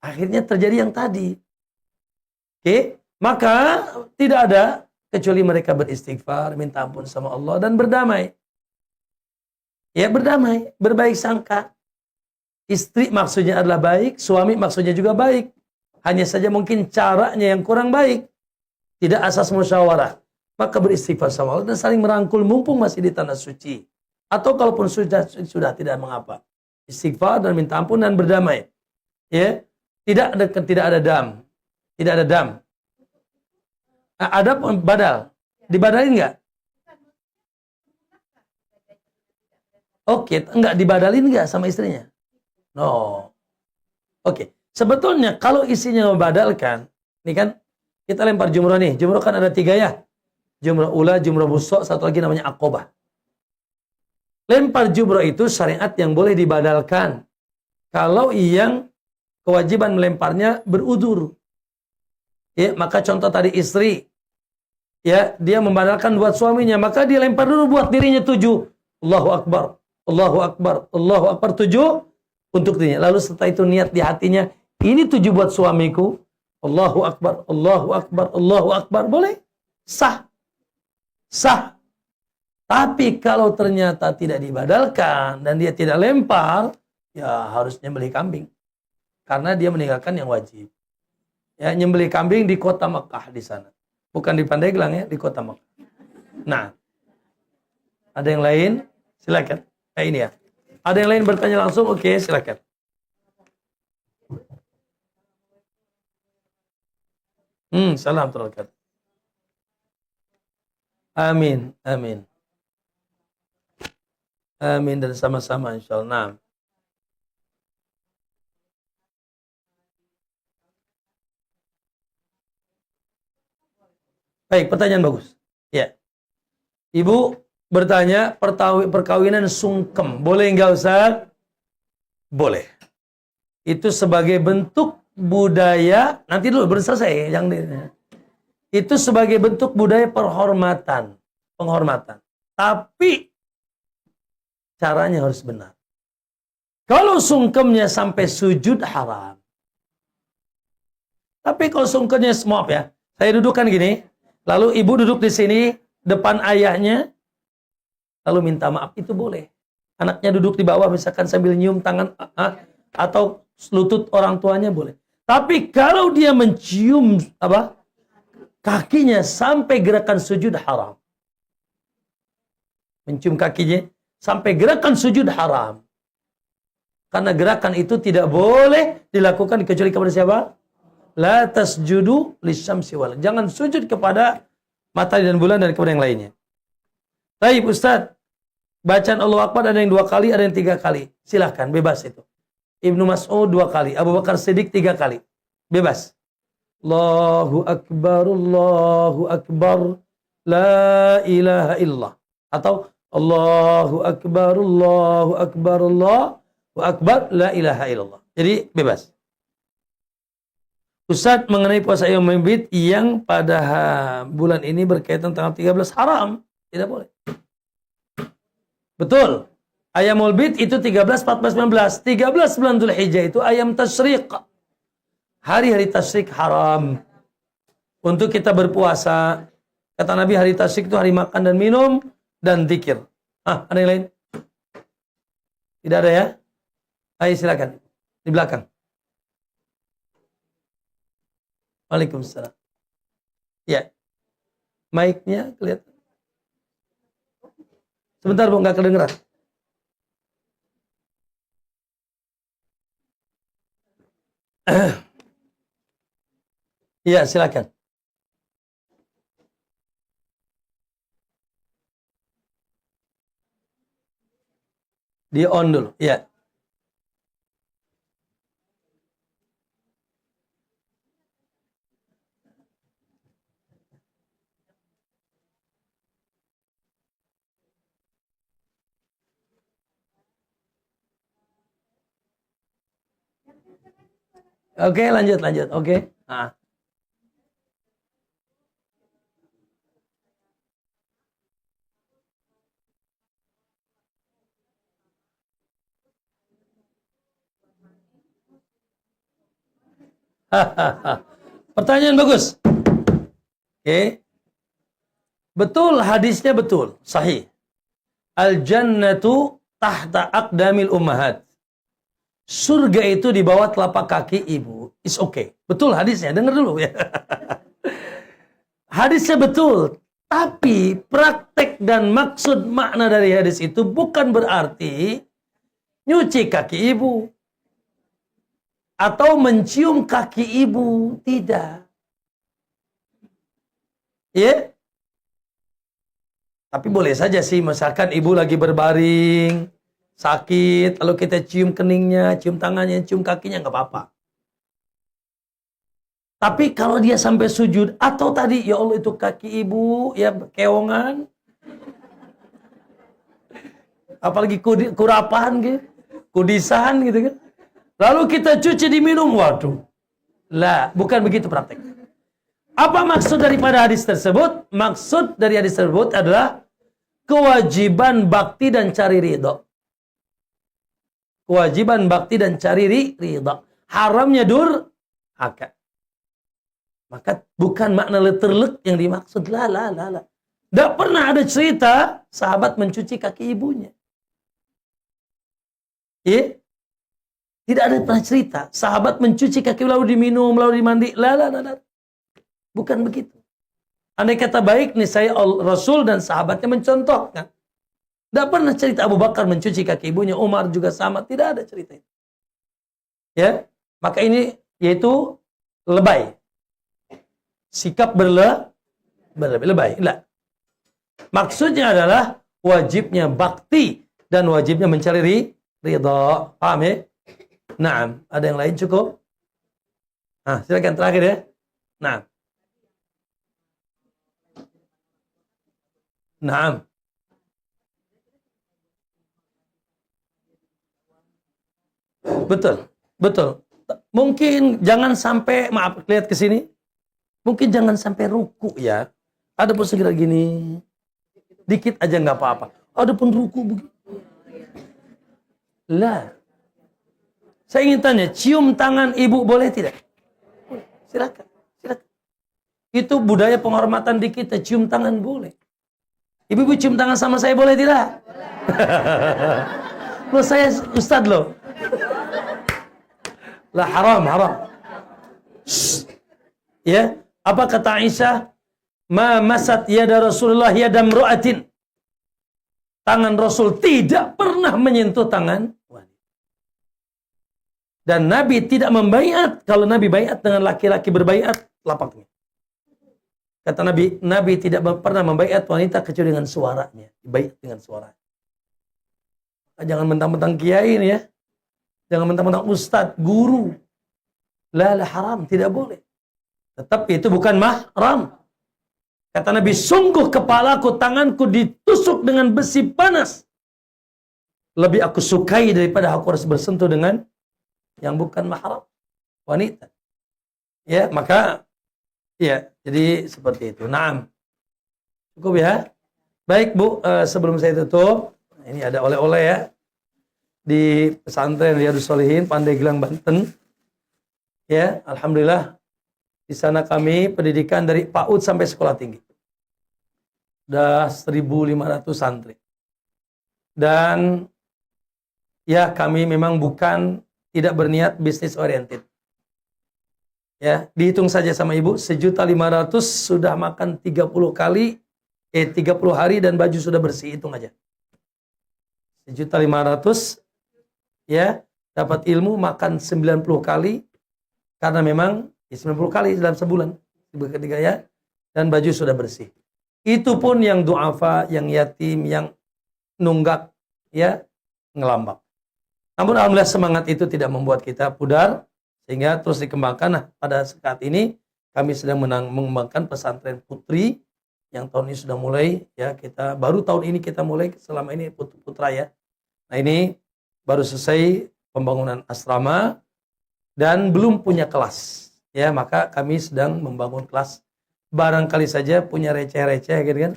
Akhirnya terjadi yang tadi. Oke, maka tidak ada kecuali mereka beristighfar, minta ampun sama Allah dan berdamai. Ya, berdamai, berbaik sangka. Istri maksudnya adalah baik, suami maksudnya juga baik. Hanya saja mungkin caranya yang kurang baik. Tidak asas musyawarah. Maka beristighfar sama Allah dan saling merangkul mumpung masih di tanah suci. Atau kalaupun sudah tidak mengapa. Istighfar dan minta ampun dan berdamai. Ya. Tidak ada dam. Tidak ada dam. Ada badal. Dibadalin nggak? Oke, nggak dibadalin nggak sama istrinya? No. Oke. Sebetulnya kalau istrinya membadalkan, ini kan kita lempar jumroh nih. Jumroh kan ada 3 ya. Jumroh ula, jumroh busok, satu lagi namanya akobah. Lempar jumroh itu syariat yang boleh dibadalkan. Kalau yang kewajiban melemparnya berudzur. Ya, maka contoh tadi istri, ya, dia membadalkan buat suaminya, maka dia lempar dulu buat dirinya 7. Allahu Akbar, Allahu Akbar, Allahu Akbar 7 untuk dirinya. Lalu setelah itu niat di hatinya, ini 7 buat suamiku. Allahu Akbar, Allahu Akbar, Allahu Akbar. Boleh? Sah. Sah. Tapi kalau ternyata tidak dibadalkan dan dia tidak lempar, ya harus nyembelih kambing. Karena dia meninggalkan yang wajib. Ya, nyembelih kambing di kota Mekah di sana. Bukan di Pandeglang ya, di kota Mekah. Nah, ada yang lain? Silakan. Ini ya. Ada yang lain bertanya langsung? Oke, silakan. Salam terlalu. Amin, amin. Amin dan sama-sama insyaallah. Nah. Baik, pertanyaan bagus. Ya. Ibu bertanya, perkawinan sungkem. Boleh nggak Ustaz? Boleh. Itu sebagai bentuk budaya, nanti dulu belum selesai. Itu sebagai bentuk budaya penghormatan. Tapi caranya harus benar. Kalau sungkemnya sampai sujud haram. Tapi kalau sungkemnya, maaf ya, saya dudukkan gini, lalu ibu duduk di sini, depan ayahnya, lalu minta maaf, itu boleh. Anaknya duduk di bawah, misalkan sambil nyium tangan, atau lutut orang tuanya, boleh. Tapi kalau dia mencium kakinya sampai gerakan sujud, haram. Mencium kakinya sampai gerakan sujud, haram. Karena gerakan itu tidak boleh dilakukan kecuali kepada siapa? La tasjudu lisyamsi wal. Jangan sujud kepada matahari dan bulan dan kepada yang lainnya. Baik Ustaz, bacaan Allahu Akbar ada yang 2 kali, ada yang 3 kali. Silahkan, bebas itu. Ibnu Mas'ud 2 kali, Abu Bakar Siddiq 3 kali. Bebas. Allahu Akbar, la ilaha illallah. Atau Allahu Akbar, Allahu Akbar, la ilaha illallah. Jadi bebas. Ustaz, mengenai puasa Ayyamul Bid yang pada bulan ini berkaitan tanggal 13 haram. Tidak boleh. Betul. Ayyamul Bid itu 13, 14, 19. 13 bulan Dzulhijjah itu ayam tasyriq. Hari-hari tasyrik haram. Untuk kita berpuasa. Kata Nabi, hari tasyrik itu hari makan dan minum dan zikir. Ada yang lain? Tidak ada ya? Ayo silakan. Di belakang. Waalaikumsalam. Ya. Mic-nya kelihatan. Sebentar Bu, nggak kedengeran. Ya, silakan. Di on dulu. Ya. Oke, lanjut. Oke. Pertanyaan bagus. Oke. Betul, hadisnya betul, sahih. Al-jannatu tahta aqdamil ummahat. Surga itu di bawah telapak kaki ibu. It's okay. Betul hadisnya, dengar dulu ya. Hadisnya betul. Tapi praktek dan maksud makna dari hadis itu bukan berarti nyuci kaki ibu. Atau mencium kaki ibu. Tidak. Ya. Tapi boleh saja sih, misalkan ibu lagi berbaring, sakit, lalu kita cium keningnya, cium tangannya, cium kakinya, nggak apa-apa. Tapi kalau dia sampai sujud, atau tadi, ya Allah itu kaki ibu, ya keongan, apalagi kurapan gitu, kudisan gitu kan. Lalu kita cuci diminum, waduh. Lah, bukan begitu praktek. Apa maksud daripada hadis tersebut? Maksud dari hadis tersebut adalah kewajiban bakti dan cari ridho. Kewajiban bakti dan cari ridho. Haramnya durhaka. Maka bukan makna letterlek yang dimaksud. La. Tidak pernah ada cerita sahabat mencuci kaki ibunya. Ya? Tidak ada pernah cerita sahabat mencuci kaki lalu diminum, lalu dimandi. La. Bukan begitu. Andai kata baik nih saya Rasul dan sahabatnya mencontohkan. Tidak pernah cerita Abu Bakar mencuci kaki ibunya, Umar juga sama, tidak ada cerita itu. Ya, maka ini yaitu lebay. Sikap berlebay. Lah. Maksudnya adalah wajibnya bakti dan wajibnya mencari ridha. Paham ya? Naam, ada yang lain cukup? Silakan terakhir ya. Naam. Betul. Mungkin jangan sampai, maaf, lihat ke sini. Mungkin jangan sampai ruku ya. Ada pun segera gini. Dikit aja nggak apa-apa. Ada pun ruku begitu. Lah. Saya ingin tanya, cium tangan ibu boleh tidak? Silakan. Itu budaya penghormatan di kita, cium tangan boleh. Ibu-ibu cium tangan sama saya boleh tidak? Loh, saya ustad loh. Lah, haram. Ya, apa kata Aisyah? Ma masat yada Rasulullah yada mru'atin. Tangan Rasul tidak pernah menyentuh tangan wanita. Dan Nabi tidak membaiat. Kalau Nabi baiat dengan laki-laki berbaiat, lapaknya. Kata Nabi tidak pernah membaiat wanita kecuali dengan suaranya. Baiat dengan suara. Jangan mentang-mentang kiai ini ya. Jangan mentang-mentang ustadz, guru. La haram, tidak boleh. Tetapi itu bukan mahram. Kata Nabi, sungguh kepalaku, tanganku ditusuk dengan besi panas. Lebih aku sukai daripada aku harus bersentuh dengan yang bukan mahram. Wanita. Ya, maka ya, jadi seperti itu. Naam. Cukup ya. Baik, Bu, sebelum saya tutup, ini ada oleh-oleh ya di pesantren Riyadhus Shalihin Pandeglang, Banten. Ya, alhamdulillah di sana kami pendidikan dari PAUD sampai sekolah tinggi. Udah 1.500 santri. Dan ya, kami memang bukan tidak berniat bisnis oriented. Ya, dihitung saja sama Ibu, 1.500.000 sudah makan 30 kali, 30 hari dan baju sudah bersih, hitung aja. 1.500.000 ya, dapat ilmu makan 90 kali karena memang 90 kali dalam sebulan ketiga ya, dan baju sudah bersih. Itu pun yang duafa, yang yatim, yang nunggak ya, ngelambak. Namun alhamdulillah semangat itu tidak membuat kita pudar sehingga terus dikembangkan. Nah, pada saat ini kami sedang mengembangkan pesantren putri yang tahun ini sudah mulai ya, kita baru tahun ini kita mulai, selama ini putra ya. Nah, ini baru selesai pembangunan asrama dan belum punya kelas. Ya, maka kami sedang membangun kelas. Barangkali saja punya receh-receh gitu kan.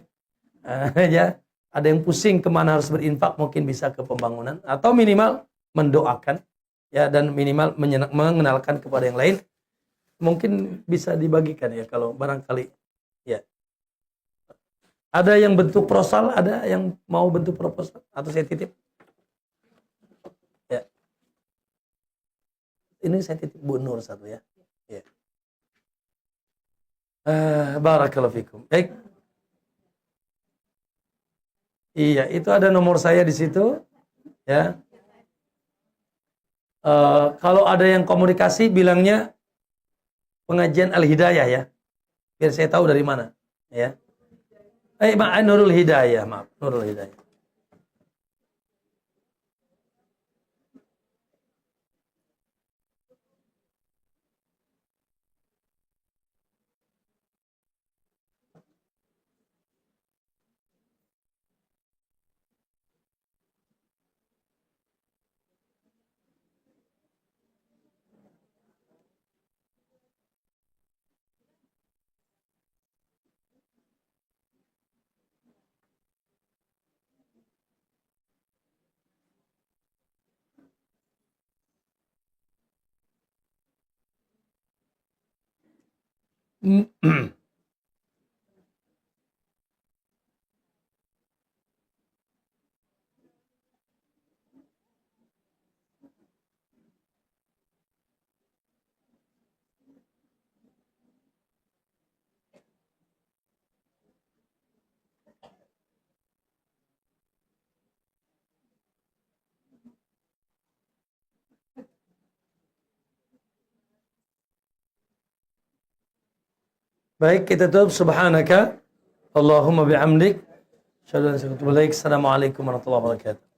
Ya, ada yang pusing kemana harus berinfak, mungkin bisa ke pembangunan atau minimal mendoakan ya, dan minimal mengenalkan kepada yang lain. Mungkin bisa dibagikan ya kalau barangkali ya. Ada yang bentuk proposal, ada yang mau bentuk proposal atau saya titip? Ya. Ini saya titip Bu Nur satu ya. Ya. Barakallahu fikum. Baik. Iya, itu ada nomor saya di situ ya. Kalau ada yang komunikasi bilangnya pengajian Al-Hidayah ya. Biar saya tahu dari mana ya. Nurul Hidayah, maaf, Nurul Hidayah. Baik, kita tutup. Subhanaka Allahumma bihamdik. Assalamualaikum warahmatullahi wabarakatuh.